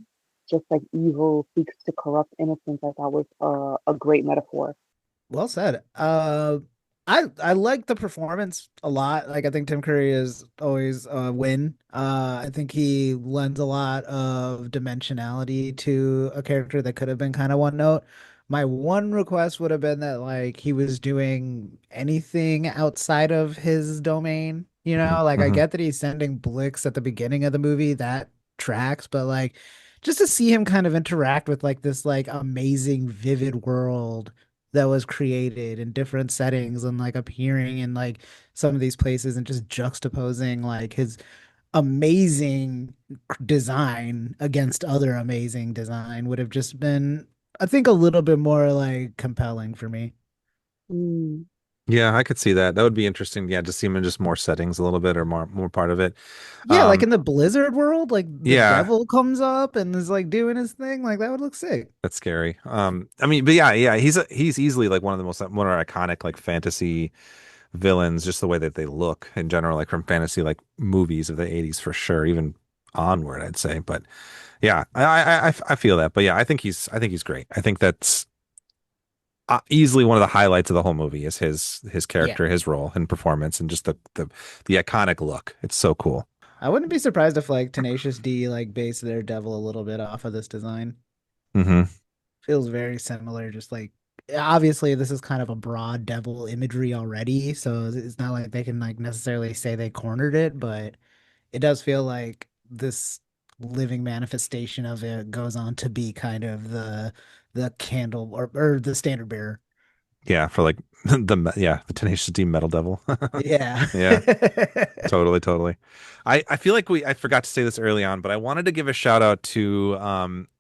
just like evil seeks to corrupt innocence, I thought was a great metaphor. Well said. I like the performance a lot. Like I think Tim Curry is always a win. I think he lends a lot of dimensionality to a character that could have been kind of one note. My one request would have been that like he was doing anything outside of his domain. You know, like I Mhm. get that he's sending Blix at the beginning of the movie, that tracks, but like just to see him kind of interact with like this like amazing vivid world that was created in different settings and like appearing in like some of these places and just juxtaposing like his amazing design against other amazing design would have just been, I think, a little bit more like compelling for me. Mm. Yeah, I could see that. That would be interesting. Yeah, to see him in just more settings a little bit or more part of it. Yeah, like Um, in the Blizzard world, like the yeah, devil comes up and is like doing his thing, like that would look sick. that's scary. I mean, but yeah, he's easily like one of our iconic like fantasy villains, just the way that they look in general, like from fantasy like movies of the 80s for sure, even onward, I'd say. But yeah, I feel that. But yeah, I think he's great. I think that's easily one of the highlights of the whole movie is his Yeah. character, his role and performance, and just the iconic look. It's so cool. I wouldn't be surprised if like Tenacious D like based their devil a little bit off of this design. Hmm. Feels very similar, just like obviously this is kind of a broad devil imagery already, so it's not like they can like necessarily say they cornered it, but it does feel like this living manifestation of it goes on to be kind of the candle or the standard bearer. Yeah, for like the Tenacious D Metal Devil. Yeah. Yeah, totally, totally. I feel like I forgot to say this early on, but I wanted to give a shout out to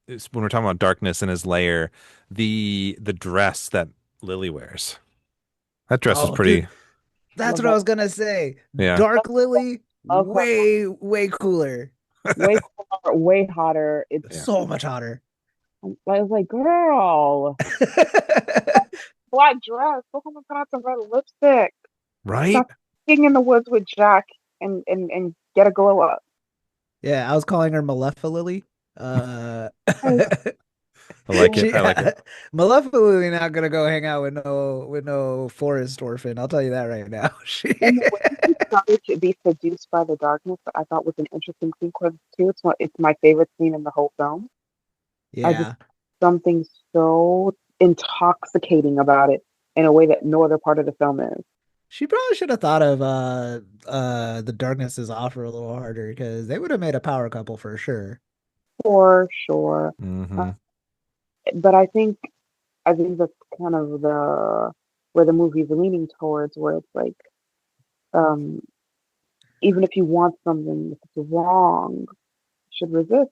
when we're talking about darkness and his lair, the dress that Lily wears. That dress was Oh, dude, pretty. that's Love what I that. was gonna say. Yeah. Dark Lily, Love her. way cooler. Way cooler, way hotter. It's Yeah. So much hotter. I was like, girl, black dress. Go home and put on some red lipstick. Right? Stop being in the woods with Jack and get a glow up. Yeah, I was calling her Malefa Lily. Oh, I like it. I like it. Malefa Lily not gonna go hang out with no forest orphan. I'll tell you that right now. and the way he started to be seduced by the darkness, I thought was an interesting sequence too. It's my favorite scene in the whole film. I just Yeah. something so intoxicating about it in a way that no other part of the film is. She probably should have thought of the Darkness's offer a little harder because they would have made a power couple for sure. For sure. Hmm. But I think that's kind of the where the movie's leaning towards, where it's like, um, even if you want something, if it's wrong, you should resist.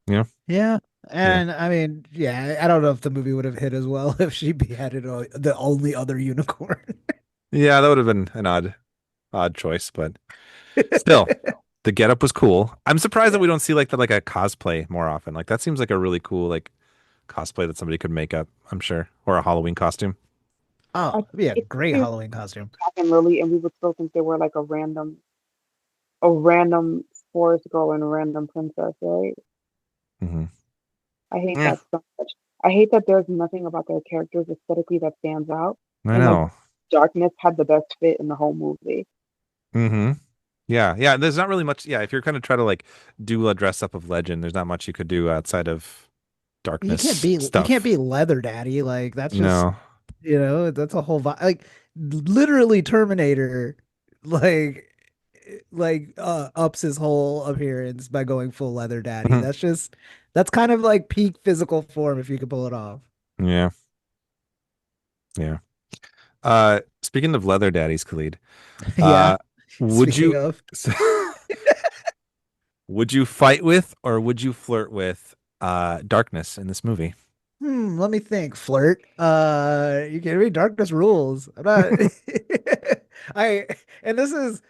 Yeah. Yeah. And I mean, yeah, I don't know if the movie would have hit as well if she beheaded the only other unicorn. Yeah, that would have been an odd choice, but still, the getup was cool. I'm surprised that we don't see like a cosplay more often. Like that seems like a really cool like cosplay that somebody could make up, I'm sure, or a Halloween costume. I Oh, think yeah, it's great too Halloween costume. Jack and Lily, and we would still think they were like a random forest girl and a random princess, right? Hmm. I hate Yeah, that so much. I hate that there's nothing about their characters aesthetically that stands out. I And like know. darkness had the best fit in the whole movie. Hmm. Yeah, yeah. There's not really much. Yeah, if you're kind of try to like do a dress up of legend, there's not much you could do outside of darkness You can't stuff. be leather daddy. Like that's just No. that's a whole like literally Terminator like ups his whole appearance by going full leather daddy. That's kind of like peak physical form if you could pull it off. Yeah, yeah. Speaking of leather daddies, Khalid, Yeah. uh, would Speaking you of, would you fight with or would you flirt with darkness in this movie? let me think. Flirt. You kidding me? Darkness rules. I'm not. I and this is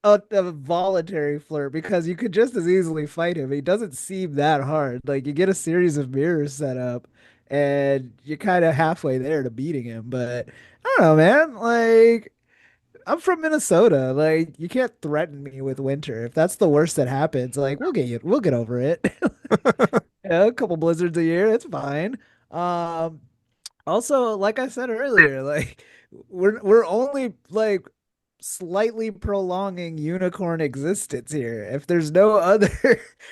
a voluntary flirt because you could just as easily fight him. He doesn't seem that hard. Like you get a series of mirrors set up and you're kind of halfway there to beating him. But I don't know, man. Like I'm from Minnesota. Like you can't threaten me with winter. If that's the worst that happens, like we'll get over it. Yeah, a couple blizzards a year, it's fine. Um, Also, like I said earlier, like we're only like slightly prolonging unicorn existence here. If there's no other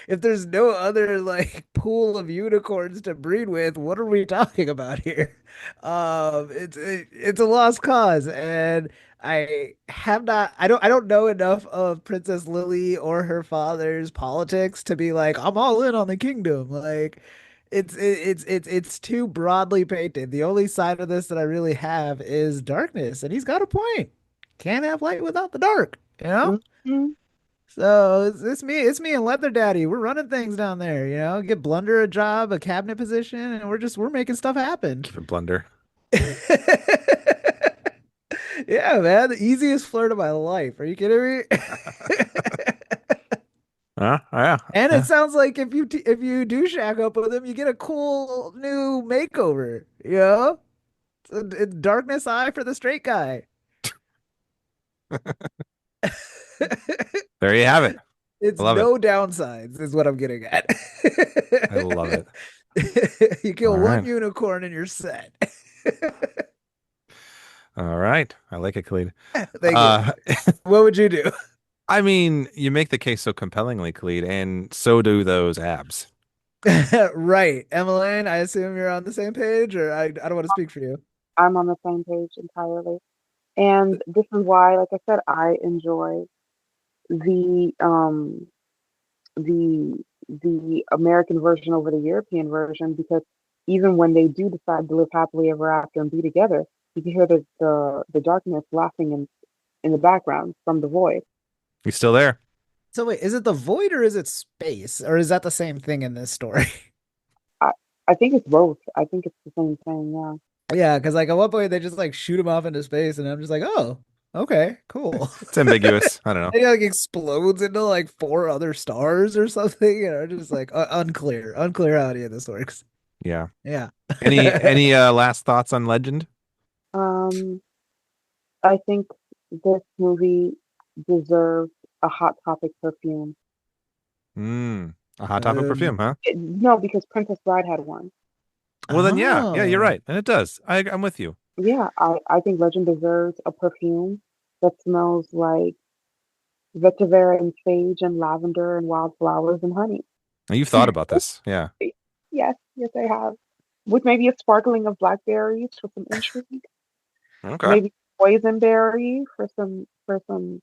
if there's no other like pool of unicorns to breed with, what are we talking about here? It's a lost cause, and I don't know enough of Princess Lily or her father's politics to be like I'm all in on the kingdom. Like it's too broadly painted. The only side of this that I really have is darkness, and he's got a point. Can't have light without the dark, you know? Mhm. So it's me and Leather Daddy. We're running things down there, you know, get Blunder a job, a cabinet position, and we're making stuff happen. Keep it blunder. Yeah, man, the easiest flirt of my life. Are you kidding me? Yeah, And it yeah. sounds like if you do shack up with him, you get a cool new makeover, you know? It's darkness eye for the straight guy. There you have it. It's I love it. no downsides, is what I'm getting at. I love it. You All kill one right. unicorn and you're set. All right. I like it, Khalid. Thank you. What would you do? I mean, you make the case so compellingly, Khalid, and so do those abs. Right. Emmeline, I assume you're on the same page, or I don't want to speak for you. I'm on the same page entirely. And this is why, like I said, I enjoy the the American version over the European version because even when they do decide to live happily ever after and be together, you can hear the darkness laughing in the background from the void. You still there? So wait, is it the void or is it space? Or is that the same thing in this story? I I think it's both. I think it's the same thing. Yeah. Yeah, because like at one point they just like shoot him off into space, and I'm just like, oh, okay, cool. It's ambiguous. I don't know. And he like explodes into like four other stars or something, and I'm just like unclear how any of this works. Yeah. Yeah. Any last thoughts on Legend? Um, I think this movie deserves a Hot Topic perfume. A Hot Topic perfume, huh? No, because Princess Bride had one. Well, then, yeah, you're Oh. right, and it does. I'm with you. Yeah, I think Legend deserves a perfume that smells like vetiver and sage and lavender and wildflowers and honey. Now, you've thought about this, yeah. Yes, yes, I have. With maybe a sparkling of blackberries for some intrigue. Okay. Maybe boysenberry for some darkness,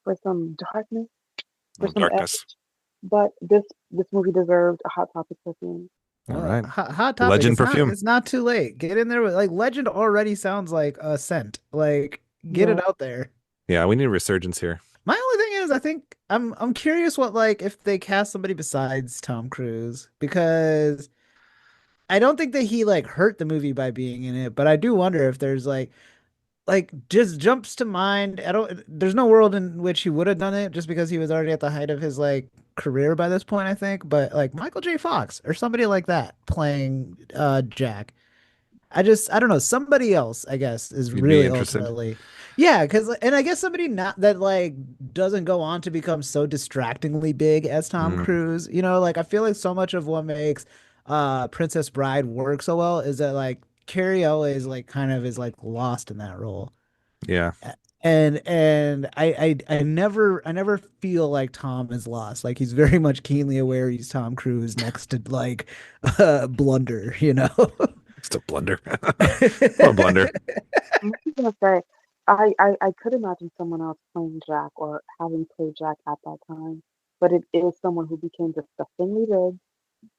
for some Darkness. edge. But this movie deserved a Hot Topic perfume. All right. Hot topic. Legend it's not, perfume. it's not too late. Get in there with like Legend already sounds like a scent. Like get it Yeah. out there. Yeah, we need a resurgence here. My only thing is I think I'm curious what like if they cast somebody besides Tom Cruise because I don't think that he like hurt the movie by being in it, but I do wonder if there's like just jumps to mind. I don't there's no world in which he would have done it just because he was already at the height of his like career by this point, I think. But like Michael J. Fox or somebody like that playing Jack. I don't know, somebody else, I guess, is You'd be really interested. ultimately. Yeah, because and I guess somebody not that like doesn't go on to become so distractingly big as Tom Cruise. You know, like I feel like so much of what makes Princess Bride work so well is that like Carrie always like kind of is like lost in that role. Yeah. And I never feel like Tom is lost. Like he's very much keenly aware he's Tom Cruise next to like Blunder, you know. Still blunder. Poor blunder. I'm actually gonna say, I could imagine someone else playing Jack or having played Jack at that time, but it is someone who became disgustingly big.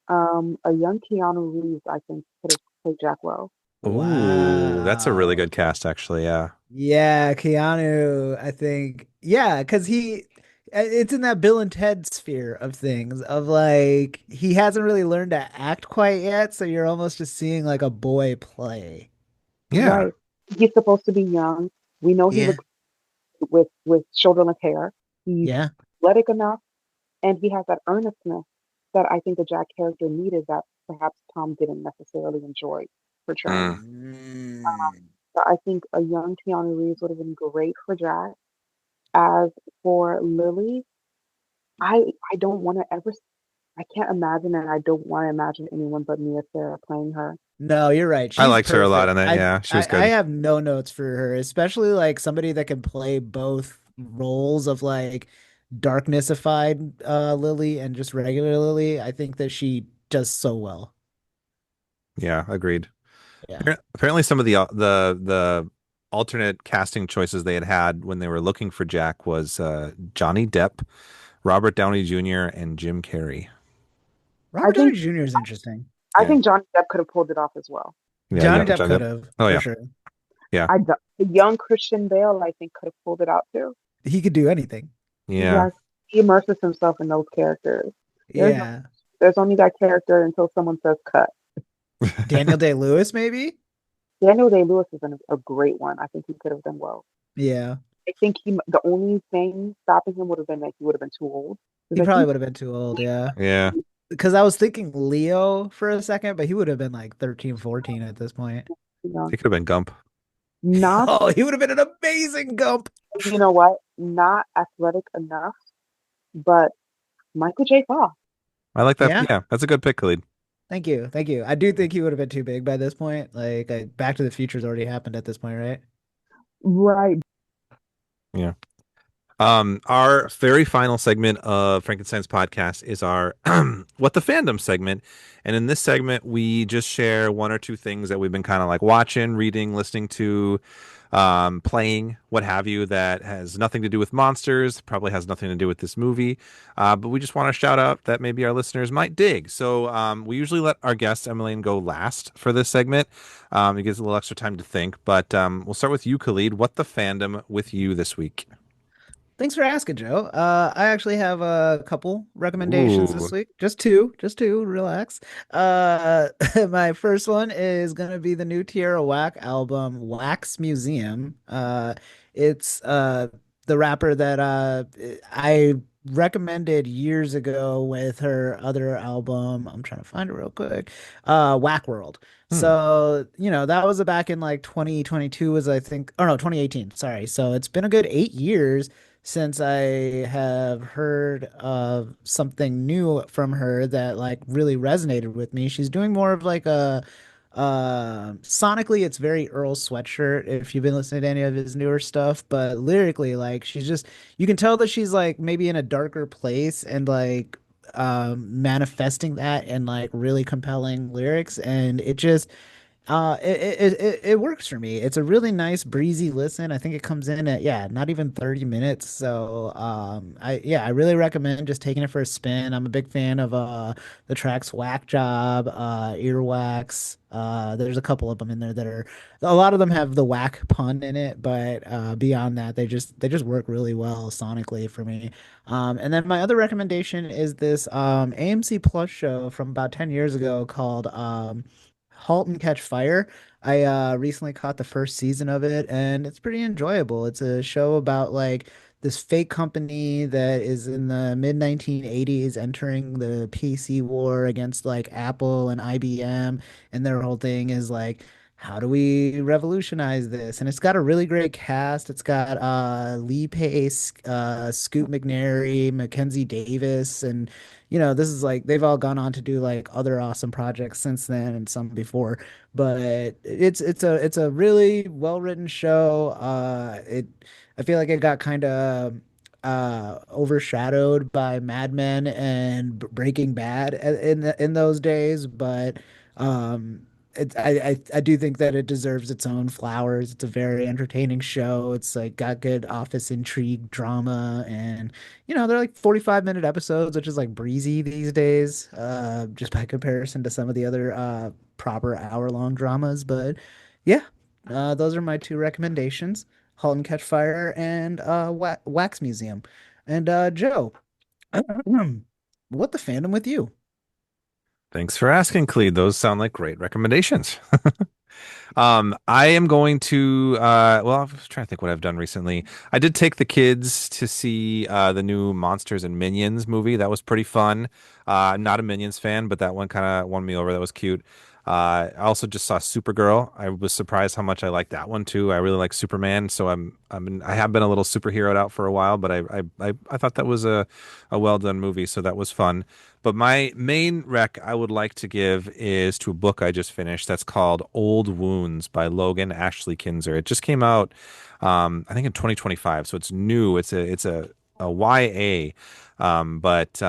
A young Keanu Reeves, I think, could have played Jack well. Ooh, that's a really Wow. good cast, actually. Yeah. Yeah, Keanu, I think. Yeah, because it's in that Bill and Ted sphere of things, of like, he hasn't really learned to act quite yet. So you're almost just seeing like a boy play. Yeah. Right. He's supposed to be young. We know he Yeah. looks with shoulder length hair. He's Yeah. athletic enough, and he has that earnestness that I think the Jack character needed that perhaps Tom didn't necessarily enjoy portraying. Mm. So I think a young Keanu Reeves would have been great for Jack. As for Lily, I don't want to ever. I can't imagine, and I don't want to imagine anyone but Mia Sarah playing her. No, you're right. I She's liked her a lot in perfect. that. Yeah, she was I good. have no notes for her, especially like somebody that can play both roles of like darknessified Lily and just regular Lily. I think that she does so well. Yeah, agreed. Yeah. Apparently, some of the alternate casting choices they had when they were looking for Jack was Johnny Depp, Robert Downey Jr., and Jim Carrey. I Robert Downey think Jr. is interesting. I Yeah. think Johnny Depp could have pulled it off as well. Yeah, Johnny young Depp Johnny could Depp. have, Oh for yeah, sure. yeah, The young Christian Bale, I think, could have pulled it out too. He could do anything. yeah. Yes, he immerses himself in those characters. There's Yeah. there's only that character until someone says cut. Daniel Day-Lewis, maybe? Daniel Day-Lewis is a great one. I think he could have done well. Yeah. I think the only thing stopping him would have been that he would have been too old. He Because I probably think would have been too old, yeah. Yeah, Because I was thinking Leo for a second, but he would have been like 13, 14 at this point. you know, he could have been Gump. not Oh, he would have been an amazing Gump. you know what, not athletic enough, but Michael J. Fox. I like that. Yeah. Yeah, that's a good pick, Khalid. Thank you. Thank you. I do think he would have been too big by this point. Like, Back to the Future's already happened at this point, right? Right. Yeah. Our very final segment of Frankenstein's podcast is our What the Fandom segment. And in this segment, we just share one or two things that we've been kind of like watching, reading, listening to, playing, what have you, that has nothing to do with monsters, probably has nothing to do with this movie. But we just want to shout out that maybe our listeners might dig. So we usually let our guest, Emelyne, go last for this segment. It gives a little extra time to think. But we'll start with you, Khalid. What the fandom with you this week? Thanks for asking, Joe. I actually have a couple recommendations this Ooh. week. Just two, relax. My first one is gonna be the new Tierra Whack album, Wax Museum. It's the rapper that I recommended years ago with her other album. I'm trying to find it real quick. Whack World. Hmm. So, that was back in like 2022 was I think, oh no, 2018. Sorry. So it's been a good 8 years since I have heard of something new from her that like really resonated with me. She's doing more of like a sonically it's very Earl Sweatshirt if you've been listening to any of his newer stuff, but lyrically like she's just you can tell that she's like maybe in a darker place and like manifesting that in like really compelling lyrics and it just it works for me. It's a really nice breezy listen. I think it comes in at not even 30 minutes. So I really recommend just taking it for a spin. I'm a big fan of the tracks Whack Job, Earwax. There's a couple of them in there that are a lot of them have the whack pun in it, but beyond that they just work really well sonically for me. And then my other recommendation is this AMC Plus show from about 10 years ago called Halt and Catch Fire. I recently caught the first season of it and it's pretty enjoyable. It's a show about like this fake company that is in the mid 1980s entering the PC war against like Apple and IBM and their whole thing is like how do we revolutionize this? And it's got a really great cast. It's got Lee Pace, Scoot McNairy, Mackenzie Davis, and this is like they've all gone on to do like other awesome projects since then and some before. But it's a really well written show. It I feel like it got kind of overshadowed by Mad Men and Breaking Bad in those days, but I do think that it deserves its own flowers. It's a very entertaining show. It's like got good office intrigue, drama, and they're like 45-minute episodes, which is like breezy these days, just by comparison to some of the other proper hour-long dramas. But yeah, those are my two recommendations: *Halt and Catch Fire* and *Wax Museum*. And Joe, what the fandom with you? Thanks for asking, Clede. Those sound like great recommendations. I am going to well, I was trying to think what I've done recently. I did take the kids to see the new Monsters and Minions movie. That was pretty fun. I'm not a Minions fan, but that one kind of won me over. That was cute. I also just saw Supergirl. I was surprised how much I liked that one too. I really like Superman, so I have been a little superheroed out for a while, but I thought that was a well done movie, so that was fun. But my main rec I would like to give is to a book I just finished that's called Old Wounds by Logan Ashley Kinzer. It just came out, I think in 2025, so it's new. It's a YA, but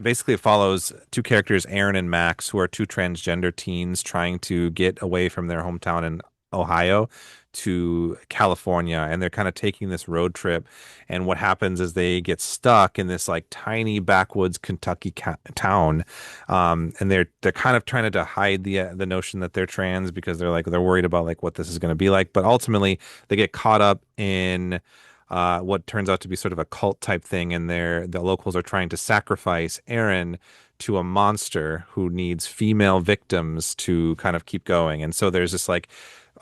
basically it follows two characters, Aaron and Max, who are two transgender teens trying to get away from their hometown in Ohio to California, and they're kind of taking this road trip. And what happens is they get stuck in this like tiny backwoods Kentucky town, and they're kind of trying to hide the notion that they're trans because they're worried about like what this is going to be like. But ultimately, they get caught up in what turns out to be sort of a cult type thing, and the locals are trying to sacrifice Aaron to a monster who needs female victims to kind of keep going. And so there's this like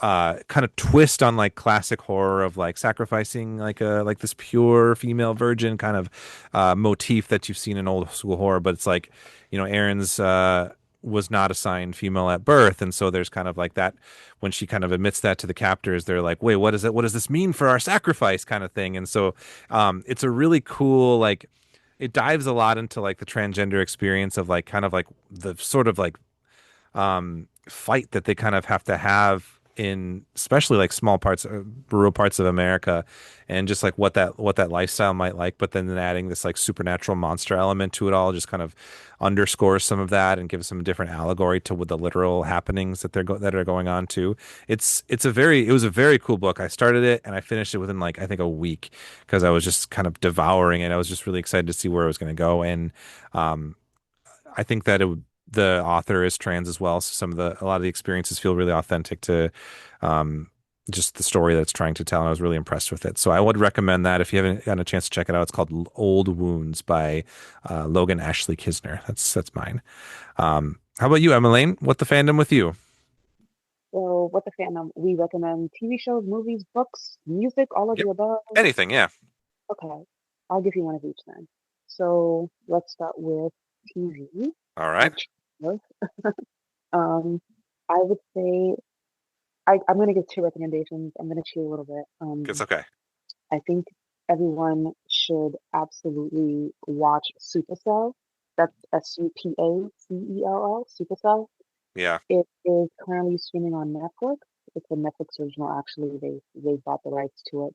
kind of twist on like classic horror of like sacrificing like this pure female virgin kind of motif that you've seen in old school horror, but it's like Aaron's was not assigned female at birth, and so there's kind of like that when she kind of admits that to the captors, they're like, wait, what does this mean for our sacrifice kind of thing. And so it's a really cool like it dives a lot into like the transgender experience of like kind of like the sort of like fight that they kind of have to have in especially like small parts rural parts of America, and just like what that lifestyle might like, but then adding this like supernatural monster element to it all just kind of underscores some of that and gives some different allegory to what the literal happenings that that are going on too. It was a very cool book. I started it and I finished it within like I think a week because I was just kind of devouring it. I was just really excited to see where it was going to go. And um I think that the author is trans as well, so a lot of the experiences feel really authentic to um, just the story that's trying to tell. And I was really impressed with it. So I would recommend that if you haven't gotten a chance to check it out. It's called Old Wounds by Logan Ashley Kisner. That's mine. How about you, Emmeline? What the fandom with you? So, what the fandom? We recommend TV shows, movies, books, music, all of Yep. the above. Anything, yeah. Okay, I'll give you one of each then. So, let's start with TV. All right. Um, I would say I'm going to give two recommendations. I'm going to cheat a little bit. It's okay. I think everyone should absolutely watch Supercell. That's Supacell, Supercell. Yeah. It is currently streaming on Netflix. It's a Netflix original, actually. They bought the rights to it,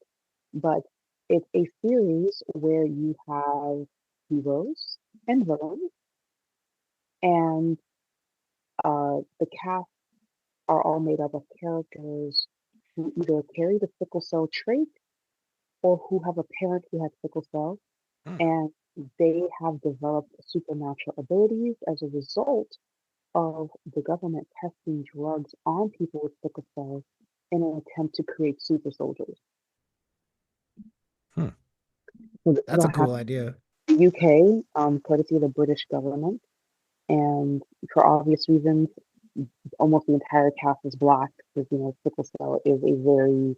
but it's a series where you have heroes and villains, and the cast are all made up of characters who either carry the sickle cell trait or who have a parent who has sickle cell, Hmm. and they have developed supernatural abilities as a result of the government testing drugs on people with sickle cell in an attempt to create super soldiers. Hmm. So this That's a all cool happened idea. in the UK, courtesy of the British government, and for obvious reasons, almost the entire cast is black because sickle cell is a very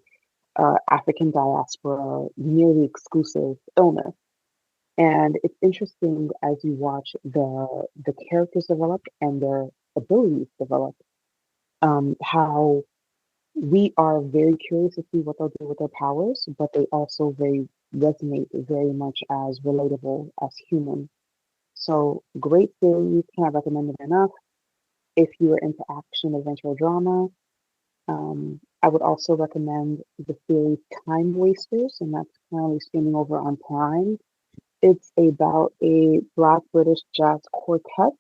African diaspora, nearly exclusive illness. And it's interesting as you watch the characters develop and their abilities develop, how we are very curious to see what they'll do with their powers, but they also very resonate very much as relatable as human. So great series, can't recommend it enough. If you are into action, adventure, or drama, I would also recommend the series Time Wasters, and that's currently streaming over on Prime. It's about a Black British jazz quartet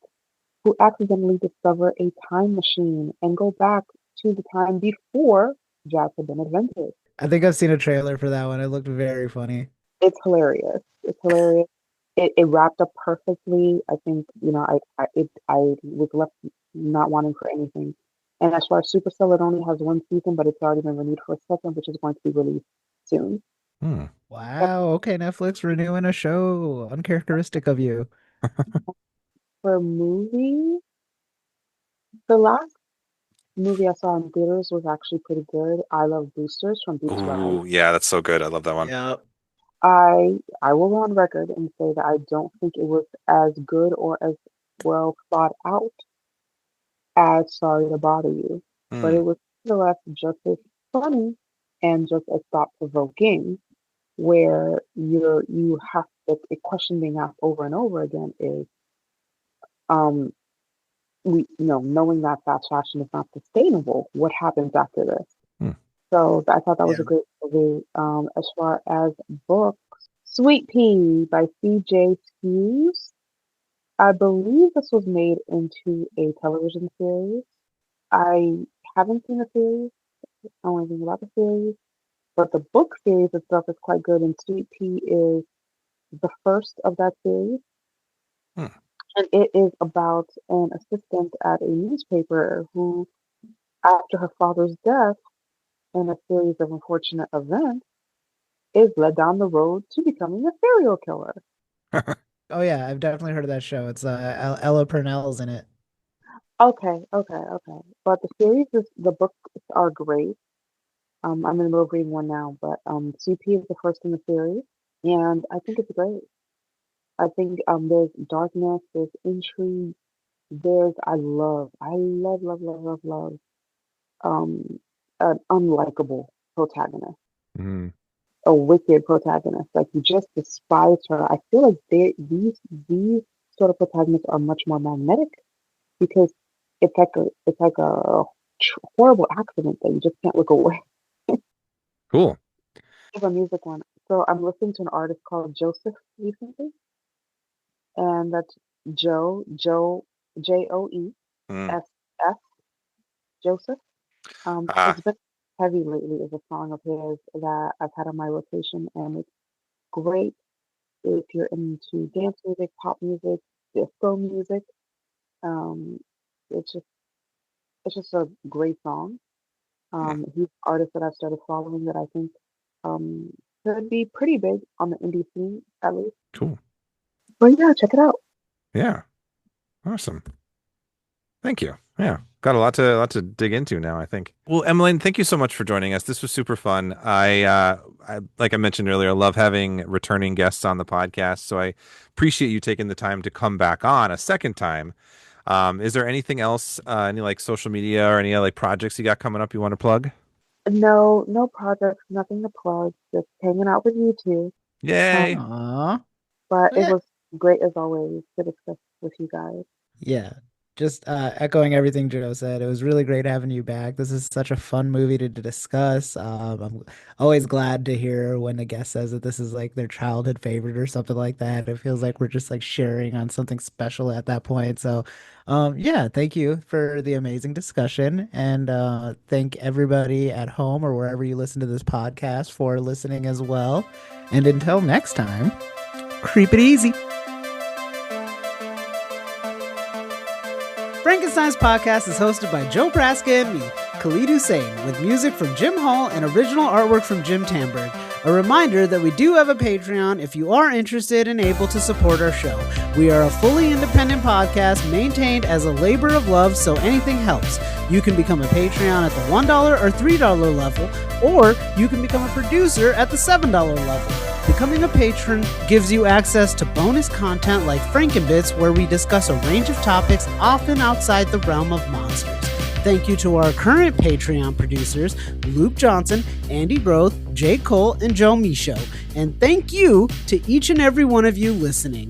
who accidentally discover a time machine and go back to the time before jazz had been invented. I think I've seen a trailer for that one. It looked very funny. It's hilarious. It's hilarious. It wrapped up perfectly. I think I was left not wanting for anything. And as far as Supercell, it only has one season, but it's already been renewed for a second, which is going to be released soon. Hmm. Wow. Okay, Netflix renewing a show. Uncharacteristic of you. For movies, the last movie I saw in theaters was actually pretty good. I Love Boosters from Boots Riley. Ooh, yeah, that's so good. I love that one. Yeah. I will go on record and say that I don't think it was as good or as well thought out as Sorry to Bother You, but Hmm. it was nonetheless just as funny and just as thought provoking, where you have the question being asked over and over again is, um, knowing that fast fashion is not sustainable, what happens after this? Hmm. So I thought that was Yeah. a great movie. As far as books, Sweet Pea by C.J. Hughes. I believe this was made into a television series. I haven't seen the series. I don't know anything about the series, but the book series itself is quite good, and Sweet Pea is the first of that series. Hmm. And it is about an assistant at a newspaper who, after her father's death, in a series of unfortunate events, is led down the road to becoming a serial killer. Oh yeah, I've definitely heard of that show. It's Ella Purnell's in it. Okay. But the books are great. I'm in the middle of reading one now, but CP is the first in the series, and I think it's great. I think there's darkness, there's intrigue, I love um an unlikable protagonist. Hmm. a wicked protagonist. Like you just despise her. I feel like these sort of protagonists are much more magnetic because it's like a horrible accident that you just can't look away. Cool. It's a music one. So I'm listening to an artist called Joseph recently, and that's Joe Joe Mm. S Joseph. Ah, It's been heavy lately is a song of his that I've had on my rotation, and it's great if you're into dance music, pop music, disco music. Um, it's just it's just a great song. He's an artist that I've started following that I think um could be pretty big on the indie scene at least. cool. But yeah, check it out. Yeah. Awesome. Thank you. Yeah. Got a lot to dig into now, I think. Well, Emelyne, thank you so much for joining us. This was super fun. I like I mentioned earlier, I love having returning guests on the podcast. So I appreciate you taking the time to come back on a second time. Is there anything else, any like social media or any like projects you got coming up you want to plug? No, no projects, nothing to plug. Just hanging out with you two. Yay. Aw. But it Yeah. was great as always to discuss with you guys. Yeah. Just echoing everything Joe said. It was really great having you back. This is such a fun movie to discuss. I'm always glad to hear when a guest says that this is like their childhood favorite or something like that. It feels like we're just like sharing on something special at that point. So, yeah, thank you for the amazing discussion. And thank everybody at home or wherever you listen to this podcast for listening as well. And until next time, creep it easy. Frankenstein's podcast is hosted by Joe Praska and me, Khalid Hussein, with music from Jim Hall and original artwork from Jim Tandberg. A reminder that we do have a Patreon if you are interested and able to support our show. We are a fully independent podcast maintained as a labor of love, so anything helps. You can become a Patreon at the $1 or $3 level, or you can become a producer at the $7 level. Becoming a patron gives you access to bonus content like Frankenbits, where we discuss a range of topics often outside the realm of monsters. Thank you to our current Patreon producers, Luke Johnson, Andy Groth, Jay Cole, and Joe Michaud. And thank you to each and every one of you listening.